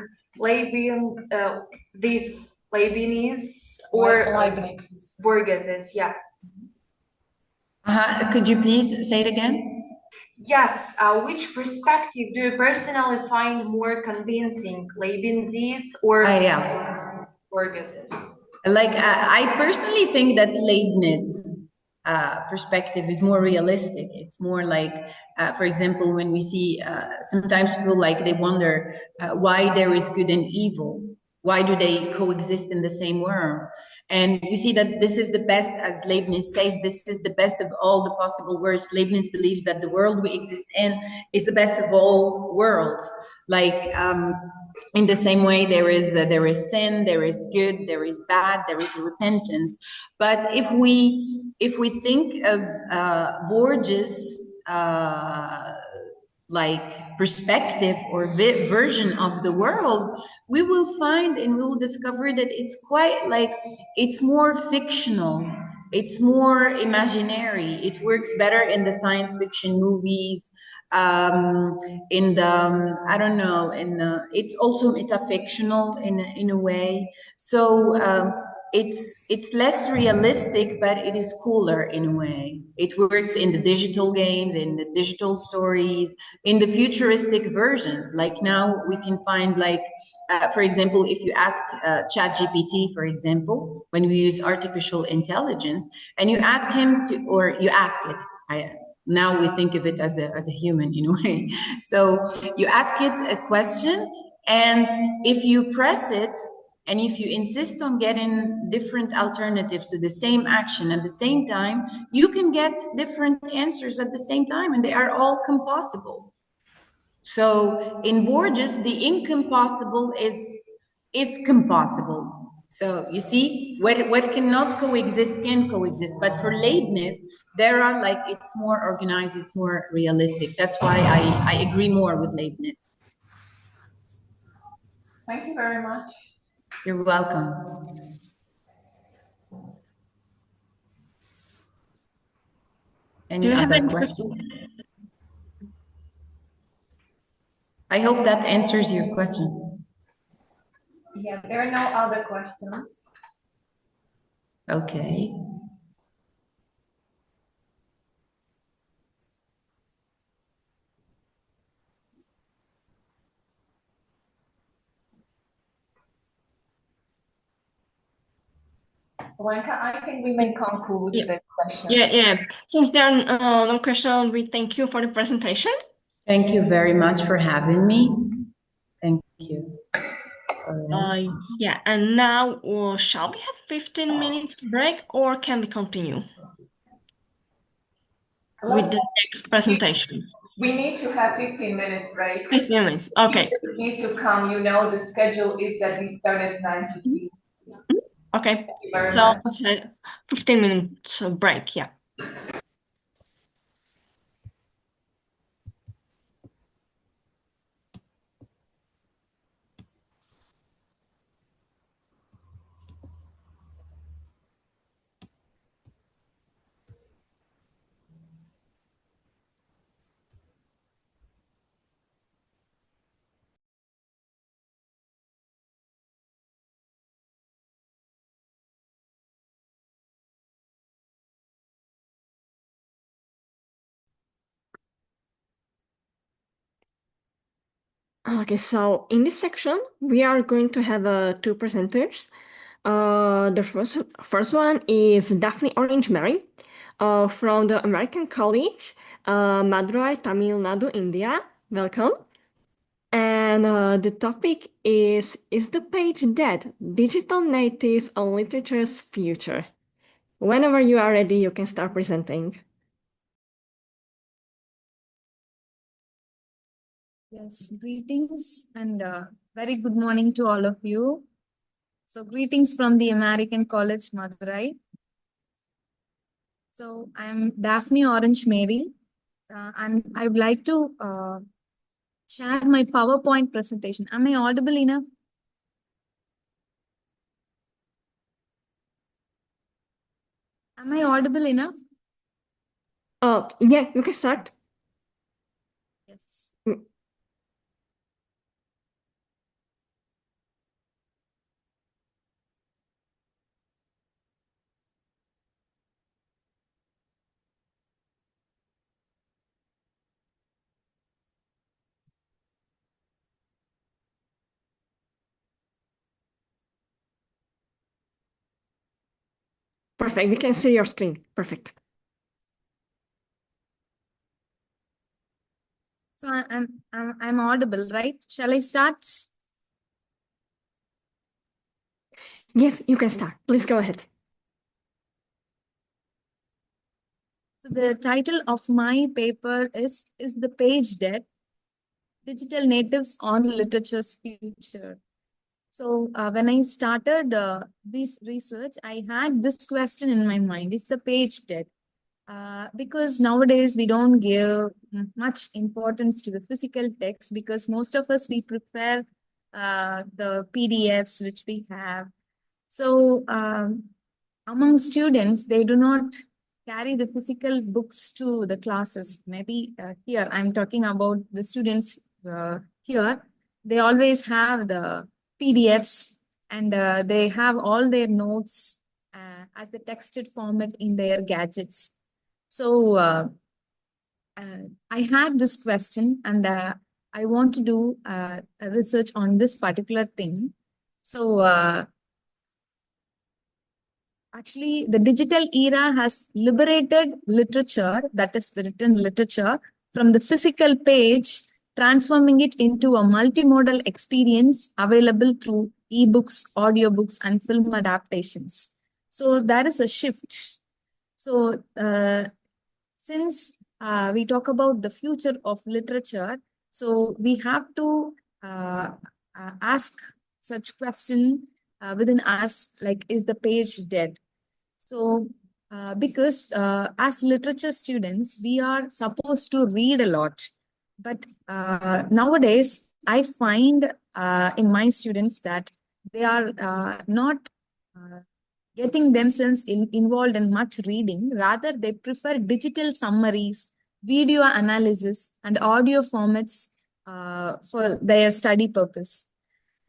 these Leibniz or Borges's? Yeah. Could you please say it again? Yes. Which perspective do you personally find more convincing, Leibniz's or Borges's? Like, I personally think that Leibniz perspective is more realistic. It's more like, for example, when we see sometimes people like they wonder why there is good and evil. Why do they coexist in the same world? And we see that this is the best, as Leibniz says, this is the best of all the possible worlds. Leibniz believes that the world we exist in is the best of all worlds. Like, in the same way, there is sin, there is good, there is bad, there is repentance. But if we think of Borges' like perspective or version of the world, we will find and we will discover that it's quite like, it's more fictional, it's more imaginary. It works better in the science fiction movies, in the I don't know, it's also metafictional in a way. So it's less realistic, but it is cooler in a way. It works in the digital games, in the digital stories, in the futuristic versions. Like now we can find, like, for example, if you ask ChatGPT, for example, when we use artificial intelligence, and you ask him to, or you ask it, now we think of it as a human in a way. So you ask it a question, and if you press it, and if you insist on getting different alternatives to the same action at the same time, you can get different answers at the same time, and they are all compossible. So in Borges, the incompossible is compossible. So you see, what cannot coexist can coexist. But for Leibniz, there are, like, it's more organized, it's more realistic. That's why I agree more with Leibniz. Thank you very much. You're welcome. Any other questions? I hope that answers your question. Yeah, there are no other questions. Okay. Blanca, I think we may conclude the question. Yeah. Since there are no questions, we thank you for the presentation. Thank you very much for having me. Thank you. Yeah, and now shall we have 15 minutes break, or can we continue with the next presentation? We need to have 15 minutes break. 15 minutes, okay. You need to come, you know, the schedule is that we start at 9:15. Okay, so 15 minutes break, yeah. Okay, so in this section, we are going to have two presenters. The first one is Daphne Orange Mary from the American College, Madurai, Tamil Nadu, India. Welcome. And the topic is the page dead? Digital natives on literature's future. Whenever you are ready, you can start presenting. Yes, greetings and very good morning to all of you. So greetings from the American College, Madurai. So I'm Daphne Orange Mary, and I would like to share my PowerPoint presentation. Am I audible enough? Am I audible enough? Yeah, you can start. Yes. Perfect. We can see your screen. Perfect. So I'm audible, right? Shall I start? Yes, you can start. Please go ahead. The title of my paper is The Page Dead? Digital Natives on Literature's Future. So when I started this research, I had this question in my mind: is the page dead? Because nowadays we don't give much importance to the physical text, because most of us, we prefer the PDFs which we have. So among students, they do not carry the physical books to the classes. Maybe here I'm talking about the students here. They always have the PDFs, and they have all their notes as the texted format in their gadgets. So I had this question, and I want to do a research on this particular thing. So actually, the digital era has liberated literature, that is the written literature, from the physical page, transforming it into a multimodal experience available through ebooks, audiobooks, and film adaptations. So there is a shift. So since we talk about the future of literature, so we have to ask such question within us, like, is the page dead? So because as literature students, we are supposed to read a lot. But nowadays, I find in my students that they are not getting themselves involved in much reading. Rather, they prefer digital summaries, video analysis, and audio formats for their study purpose.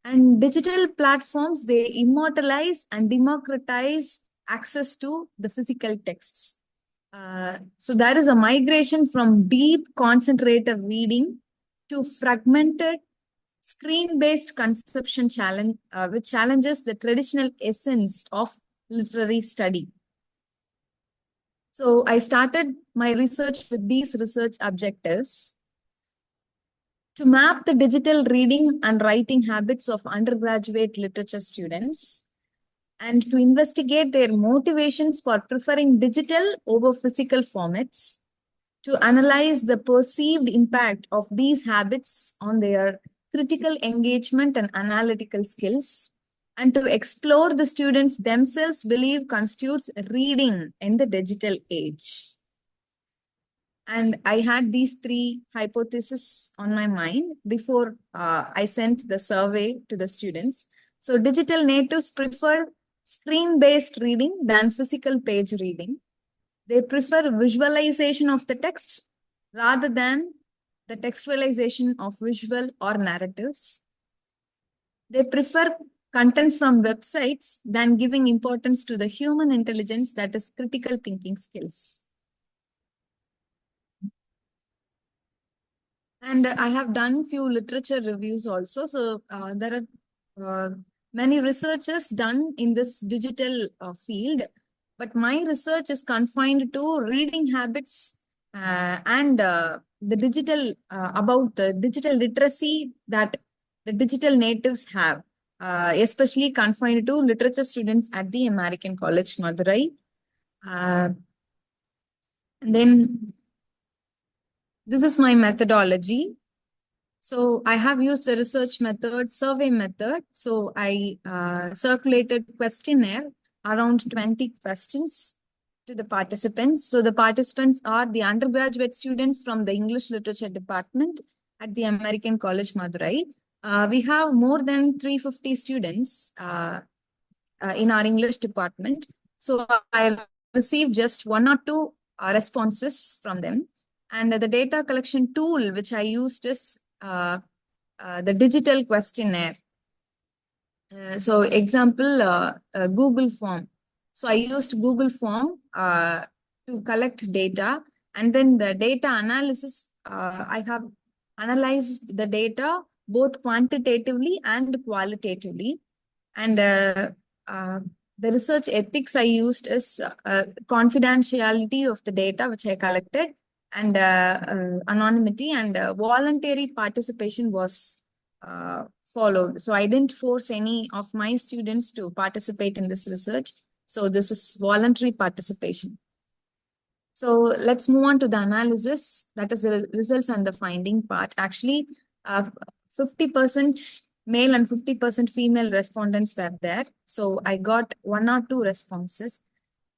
And digital platforms, they immortalize and democratize access to the physical texts. So there is a migration from deep, concentrated reading to fragmented, screen-based conception challenge, which challenges the traditional essence of literary study. So I started my research with these research objectives: to map the digital reading and writing habits of undergraduate literature students, and to investigate their motivations for preferring digital over physical formats, to analyze the perceived impact of these habits on their critical engagement and analytical skills, and to explore the students themselves believe constitutes reading in the digital age. And I had these three hypotheses on my mind before I sent the survey to the students. So digital natives prefer screen-based reading than physical page reading. They prefer visualization of the text rather than the textualization of visual or narratives. They prefer content from websites than giving importance to the human intelligence, that is critical thinking skills. And I have done few literature reviews also. So there are many researchers done in this digital field, but my research is confined to reading habits and the digital, about the digital literacy that the digital natives have, especially confined to literature students at the American College, Madurai. And then this is my methodology. So I have used the research method, survey method. So I circulated questionnaire, around 20 questions to the participants. So the participants are the undergraduate students from the English Literature Department at the American College, Madurai. We have more than 350 students in our English department. So I received just 1 or 2 responses from them. And the data collection tool which I used is the digital questionnaire. So example, Google form. So I used Google form to collect data, and then the data analysis, I have analyzed the data both quantitatively and qualitatively. And the research ethics I used is confidentiality of the data which I collected, and anonymity, and voluntary participation was followed. So I didn't force any of my students to participate in this research. So this is voluntary participation. So let's move on to the analysis, that is the results and the finding part. Actually, 50% male and 50% female respondents were there. So I got 1 or 2 responses.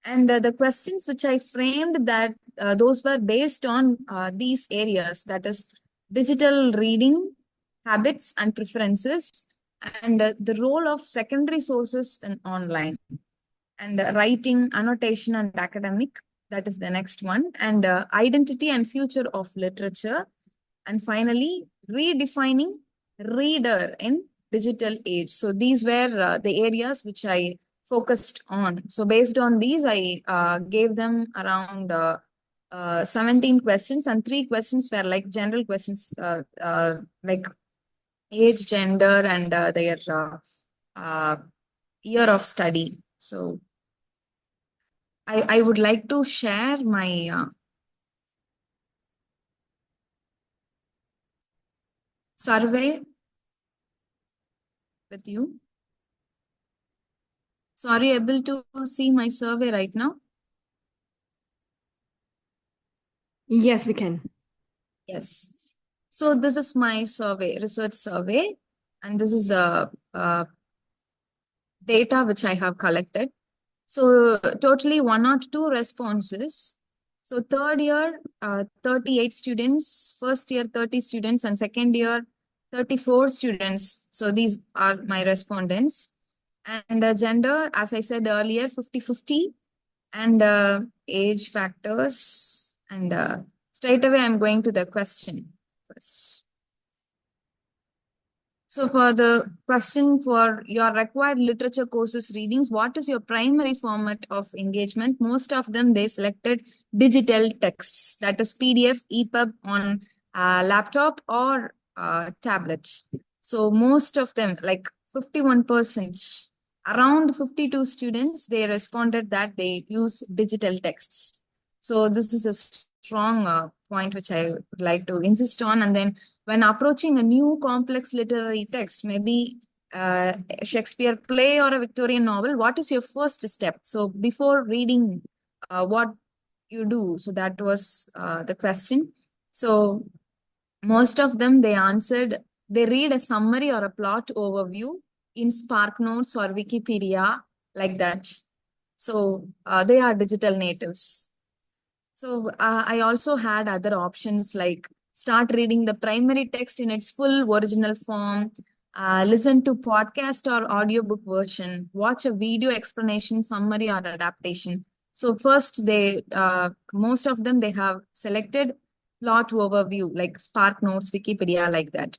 And the questions which I framed, that those were based on these areas, that is digital reading, habits and preferences, and the role of secondary sources in online, and writing, annotation and academic, that is the next one, and identity and future of literature, and finally redefining reader in digital age. So these were the areas which I focused on. So based on these, I gave them around 17 questions, and 3 questions were like general questions, like age, gender, and their year of study. So I would like to share my survey with you. So are you able to see my survey right now? Yes, we can. Yes. So this is my survey, research survey, and this is the data which I have collected. So totally 1 or 2 responses. So third year, 38 students, first year, 30 students, and second year, 34 students. So these are my respondents. And gender, as I said earlier, 50-50, and age factors. And straight away, I'm going to the question first. So for the question for your required literature courses readings, what is your primary format of engagement? Most of them, they selected digital texts, that is PDF, EPUB on laptop or tablet. So most of them, like 51%, around 52 students, they responded that they use digital texts. So this is a strong point which I would like to insist on. And then when approaching a new complex literary text, maybe a Shakespeare play or a Victorian novel, what is your first step? So before reading, what you do? So that was the question. So most of them, they answered, they read a summary or a plot overview in Spark Notes or Wikipedia, like that. So they are digital natives. So I also had other options like start reading the primary text in its full original form, listen to podcast or audiobook version, watch a video explanation, summary or adaptation. So first most of them, they have selected plot overview like Spark Notes, Wikipedia, like that.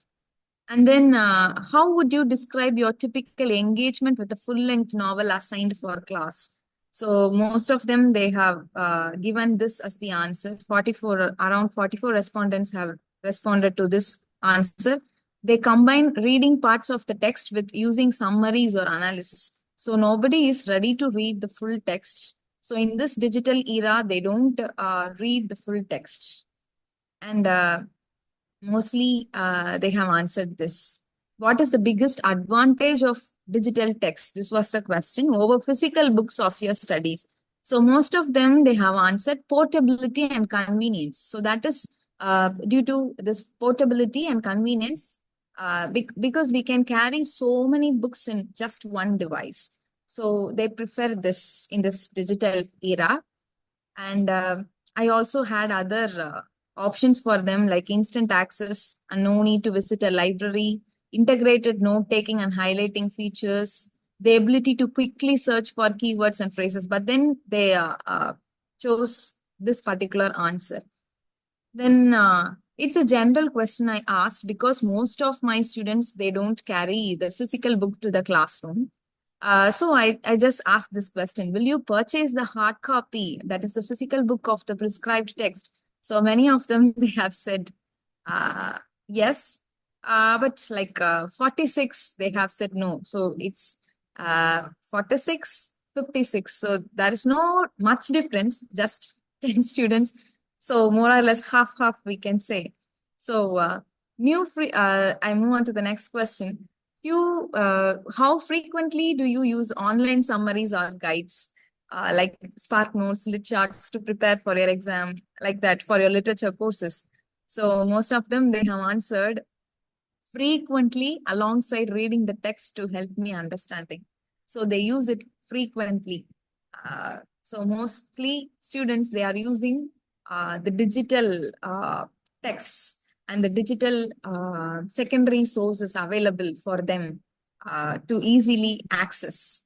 And then how would you describe your typical engagement with a full-length novel assigned for class? So most of them, they have given this as the answer. Around 44 respondents have responded to this answer. They combine reading parts of the text with using summaries or analysis. So nobody is ready to read the full text. So in this digital era, they don't read the full text. And mostly they have answered this. What is the biggest advantage of digital text? This was the question over physical books of your studies. So most of them, they have answered portability and convenience. So that is due to this portability and convenience, because we can carry so many books in just one device. So they prefer this in this digital era. And I also had other options for them like instant access and no need to visit a library, integrated note-taking and highlighting features, the ability to quickly search for keywords and phrases, but then they chose this particular answer. Then it's a general question I asked because most of my students, they don't carry the physical book to the classroom. So I just asked this question, will you purchase the hard copy, that is the physical book of the prescribed text? So many of them, they have said yes, but like 46, they have said no. So it's 46, 56. So there is no much difference, just 10 students. So more or less half, we can say. So I move on to the next question. How frequently do you use online summaries or guides, like Spark Notes, Lit Charts to prepare for your exam, like that for your literature courses? So most of them, they have answered frequently alongside reading the text to help me understanding. So they use it frequently. So mostly students, they are using the digital texts and the digital secondary sources available for them to easily access.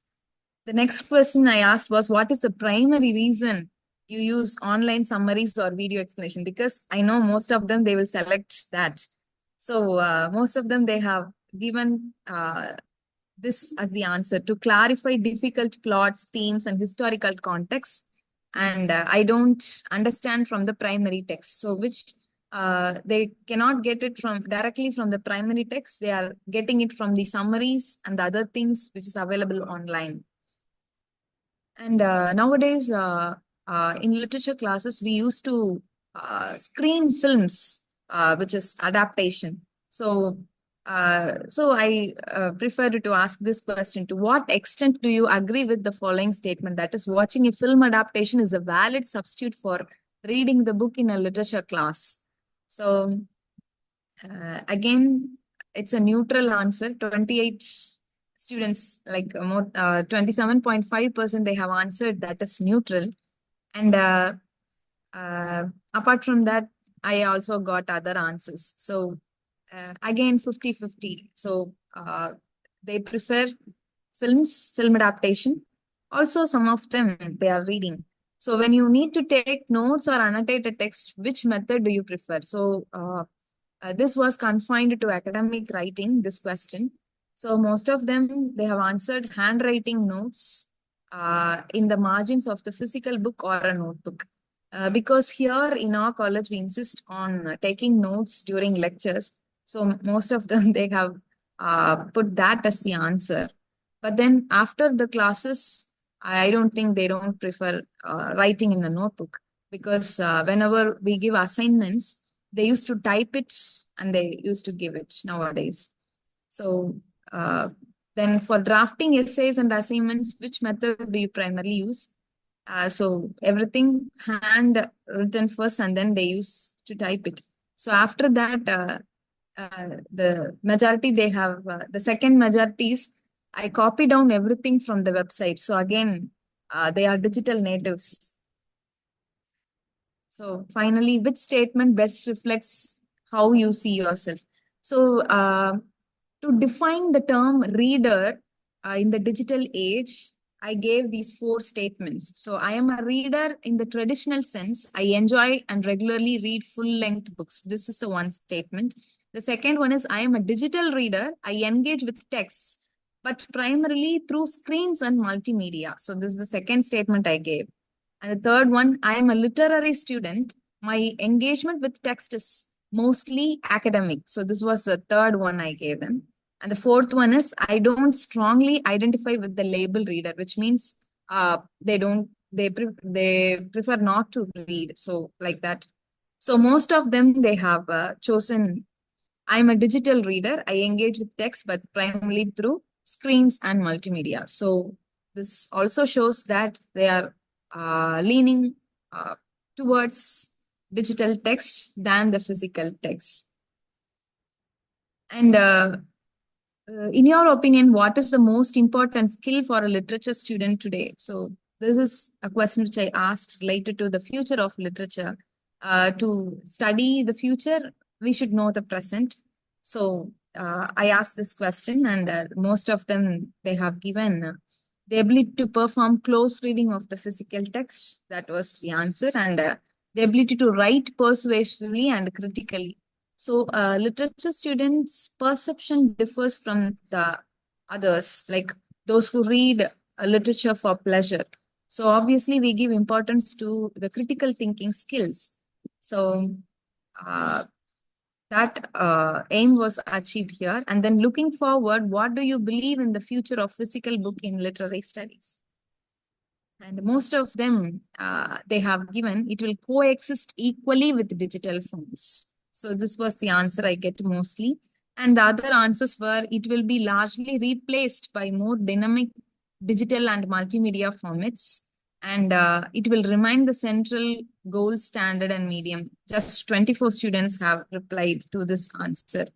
The next question I asked was, what is the primary reason you use online summaries or video explanation? Because I know most of them, they will select that. So most of them, they have given this as the answer: to clarify difficult plots, themes, and historical context. And I don't understand from the primary text. So which they cannot get it from directly from the primary text. They are getting it from the summaries and the other things which is available online. And nowadays, in literature classes, we used to screen films, which is adaptation. So I prefer to ask this question: to what extent do you agree with the following statement? That is, watching a film adaptation is a valid substitute for reading the book in a literature class. So again, it's a neutral answer. 28 students, like more 27.5%, they have answered that is neutral. And apart from that, I also got other answers. So again, 50-50. So they prefer film adaptation. Also, some of them, they are reading. So when you need to take notes or annotate a text, which method do you prefer? So this was confined to academic writing, this question. So most of them, they have answered handwriting notes in the margins of the physical book or a notebook. Because here in our college, we insist on taking notes during lectures. So most of them, they have put that as the answer. But then after the classes, I don't think they don't prefer writing in a notebook, because whenever we give assignments, they used to type it and they used to give it nowadays. So then for drafting essays and assignments, which method do you primarily use? So everything hand written first, and then they used to type it. So after that, the majority, they have, the second majority is, I copy down everything from the website. So again, they are digital natives. So finally, which statement best reflects how you see yourself? So to define the term reader in the digital age, I gave these 4 statements. So I am a reader in the traditional sense. I enjoy and regularly read full-length books. This is the one statement. The second one is, I am a digital reader. I engage with texts, but primarily through screens and multimedia. So this is the second statement I gave. And the third one, I am a literary student. My engagement with text is mostly academic. So this was the third one I gave them. And the fourth one is, I don't strongly identify with the label reader, which means they prefer not to read. So like that. So most of them, they have chosen, I'm a digital reader. I engage with text, but primarily through screens and multimedia. So this also shows that they are leaning towards digital text than the physical text. And in your opinion, what is the most important skill for a literature student today? So this is a question which I asked related to the future of literature. To study the future, we should know the present. So I asked this question, and most of them, they have given the ability to perform close reading of the physical text. That was the answer. And the ability to write persuasively and critically. So literature students' perception differs from the others, like those who read literature for pleasure. So obviously, we give importance to the critical thinking skills. So that aim was achieved here. And then looking forward, what do you believe in the future of physical book in literary studies? And most of them, they have given, it will coexist equally with digital forms. So this was the answer I get mostly. And the other answers were it will be largely replaced by more dynamic digital and multimedia formats. And it will remain the central gold standard and medium. Just 24 students have replied to this answer.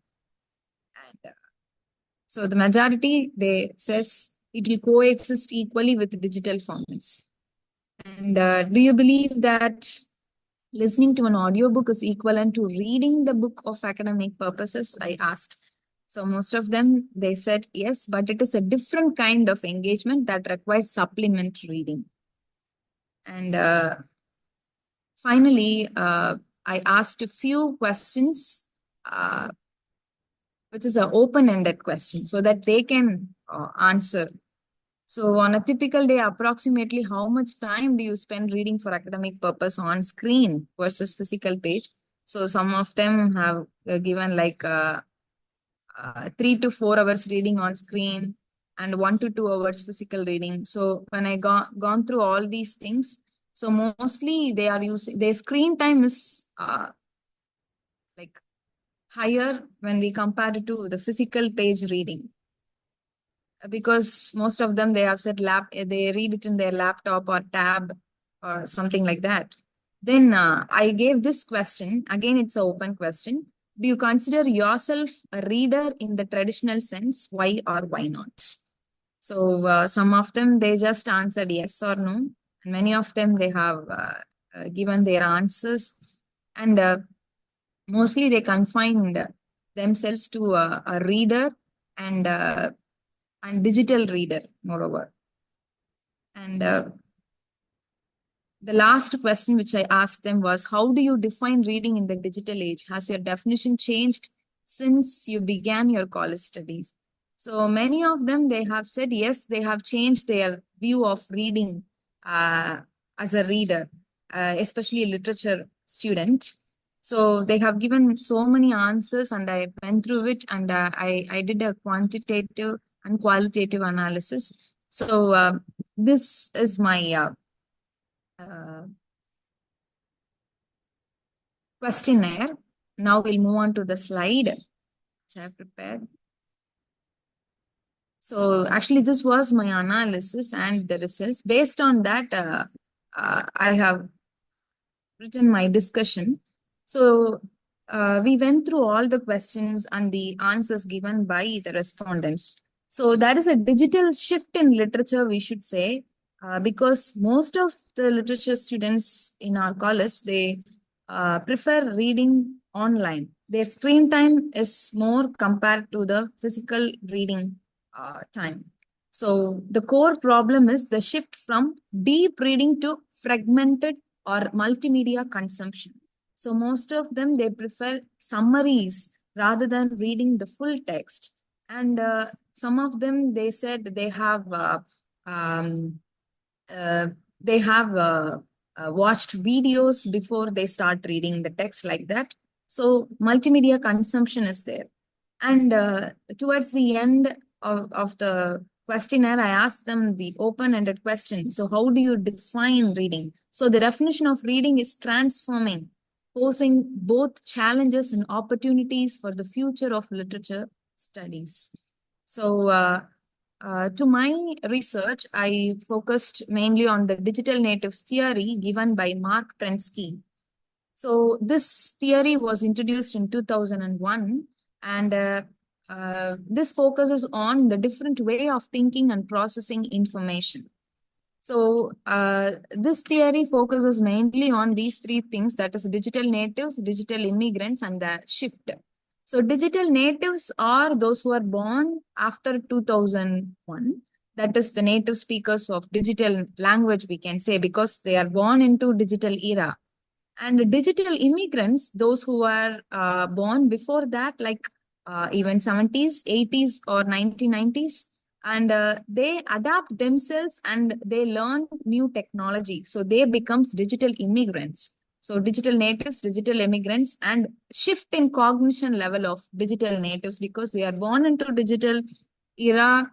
And so the majority, they says it will coexist equally with digital formats. And do you believe that listening to an audiobook is equivalent to reading the book of academic purposes? I asked. So most of them, they said yes, but it is a different kind of engagement that requires supplement reading. And finally, I asked a few questions, which is an open-ended question, so that they can answer. So on a typical day, approximately how much time do you spend reading for academic purpose on screen versus physical page? So some of them have given like 3 to 4 hours reading on screen and 1 to 2 hours physical reading. So when I gone through all these things, so mostly they are using, their screen time is like higher when we compare it to the physical page reading. Because most of them, they have said they read it in their laptop or tab or something like that. Then I gave this question, again it's an open question. Do you consider yourself a reader in the traditional sense? Why or why not? So some of them, they just answered yes or no. And many of them, they have given their answers. And mostly they confined themselves to a reader and digital reader, moreover. And the last question which I asked them was, how do you define reading in the digital age? Has your definition changed since you began your college studies? So many of them, they have said, yes, they have changed their view of reading as a reader, especially a literature student. So they have given so many answers, and I went through it, and I did a quantitative and qualitative analysis. So this is my questionnaire. Now we'll move on to the slide which I have prepared. So actually this was my analysis and the results. Based on that, I have written my discussion. So we went through all the questions and the answers given by the respondents. So there is a digital shift in literature, we should say, because most of the literature students in our college, they prefer reading online. Their screen time is more compared to the physical reading time. So the core problem is the shift from deep reading to fragmented or multimedia consumption. So most of them, they prefer summaries rather than reading the full text. And some of them, they said they have watched videos before they start reading the text, like that. So multimedia consumption is there. And towards the end of the questionnaire, I asked them the open-ended question. So how do you define reading? So the definition of reading is transforming, posing both challenges and opportunities for the future of literature studies. So to my research, I focused mainly on the digital natives theory given by Mark Prensky. So this theory was introduced in 2001, and this focuses on the different way of thinking and processing information. So this theory focuses mainly on these three things, that is digital natives, digital immigrants, and the shift. So digital natives are those who are born after 2001. That is the native speakers of digital language, we can say, because they are born into digital era. And digital immigrants, those who are born before that, like even 70s, 80s, or 1990s, and they adapt themselves and they learn new technology. So they becomes digital immigrants. So digital natives, digital immigrants, and shift in cognition level of digital natives because they are born into digital era,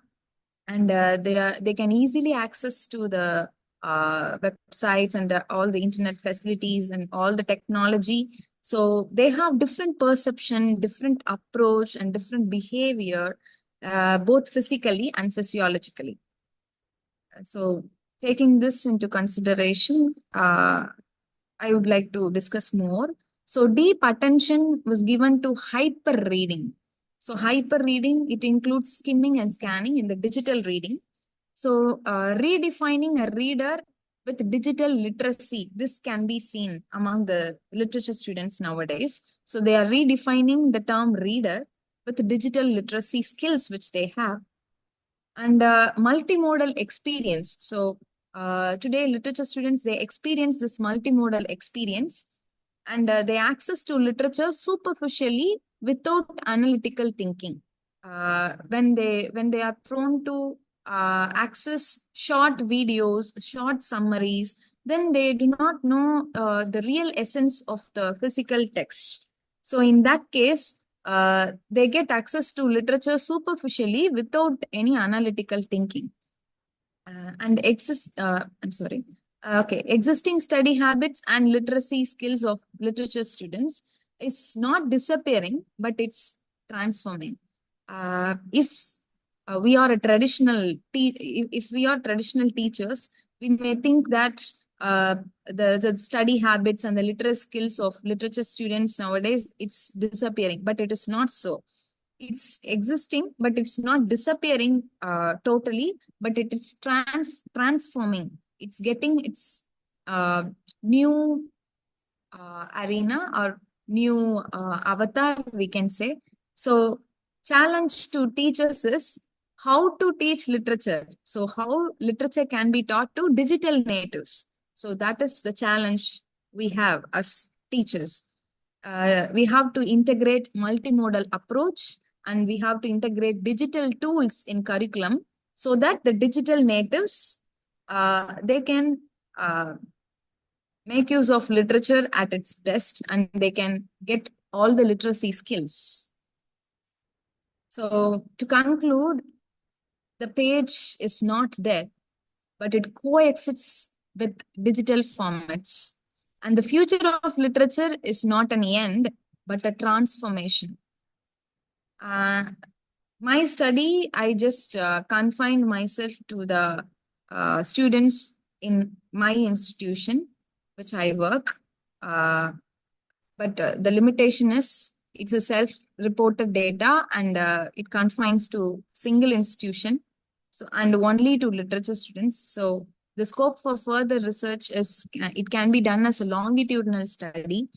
and they can easily access to the websites and all the internet facilities and all the technology. So they have different perception, different approach, and different behavior, both physically and physiologically. So taking this into consideration, I would like to discuss more. So deep attention was given to hyper reading. So hyper reading, it includes skimming and scanning in the digital reading. So redefining a reader with digital literacy, this can be seen among the literature students nowadays. So they are redefining the term reader with digital literacy skills which they have. And multimodal experience. So today literature students, they experience this multimodal experience, and they access to literature superficially without analytical thinking. When they are prone to access short videos, short summaries, then they do not know the real essence of the physical text. So in that case, they get access to literature superficially without any analytical thinking. Existing study habits and literacy skills of literature students is not disappearing, but it's transforming. If we are if we are traditional teachers, we may think that the study habits and the literacy skills of literature students nowadays, it's disappearing, but it is not so. It's existing, but it's not disappearing totally, but it is transforming. It's getting its new arena or new avatar, we can say. So challenge to teachers is how to teach literature. So how literature can be taught to digital natives. So that is the challenge we have as teachers. We have to integrate multimodal approach, and we have to integrate digital tools in curriculum so that the digital natives, they can make use of literature at its best, and they can get all the literacy skills. So to conclude, the page is not dead, but it coexists with digital formats. And the future of literature is not an end, but a transformation. My study, I just confined myself to the students in my institution, which I work. But the limitation is it's a self-reported data, and it confines to single institution, so and only to literature students. So the scope for further research is it can be done as a longitudinal study,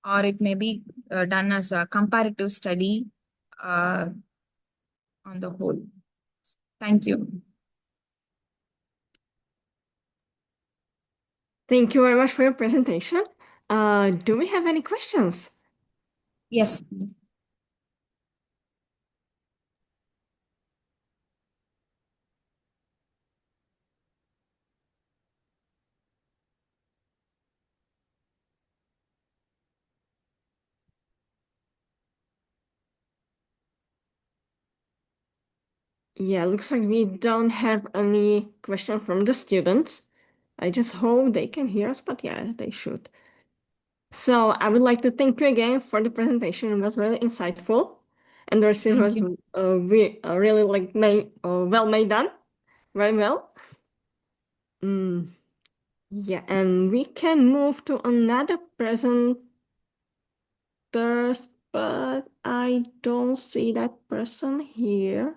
or it may be done as a comparative study on the whole. Thank you. Thank you very much for your presentation. Do we have any questions? Yes. Yeah, looks like we don't have any question from the students. I just hope they can hear us, but yeah, they should. So I would like to thank you again for the presentation. It was really insightful, and the research was really like well made done, very well. Yeah, and we can move to another presenters, but I don't see that person here.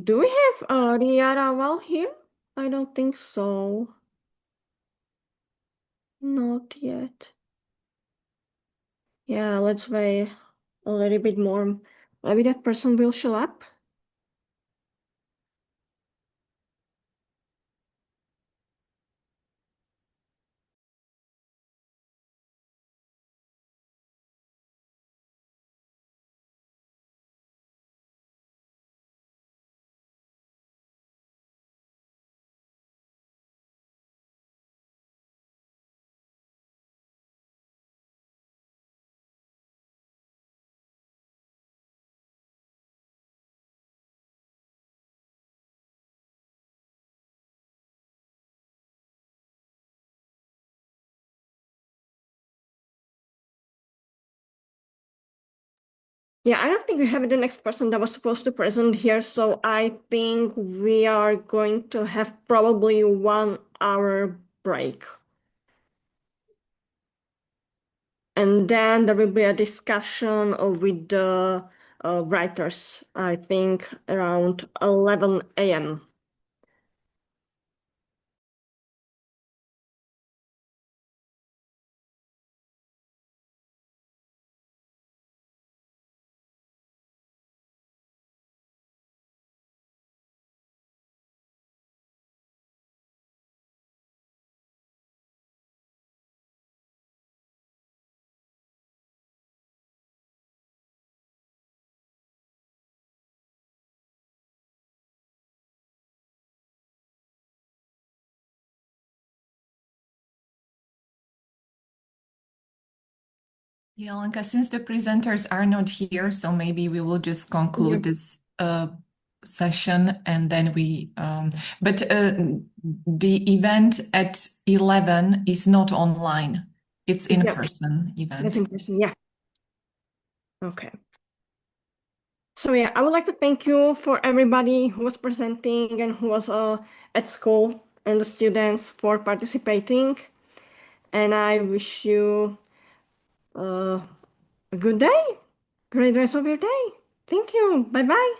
Do we have Riara here? I don't think so. Not yet. Yeah, let's wait a little bit more. Maybe that person will show up. Yeah, I don't think we have the next person that was supposed to present here, so I think we are going to have probably 1 hour break. And then there will be a discussion with the writers, I think around 11 a.m. Jolanta, since the presenters are not here, so maybe we will just conclude this session and then but the event at 11 is not online. It's in-person event. It's in person, yeah. Okay. So yeah, I would like to thank you for everybody who was presenting and who was at school and the students for participating. And I wish you a good day, great rest of your day. Thank you. Bye-bye.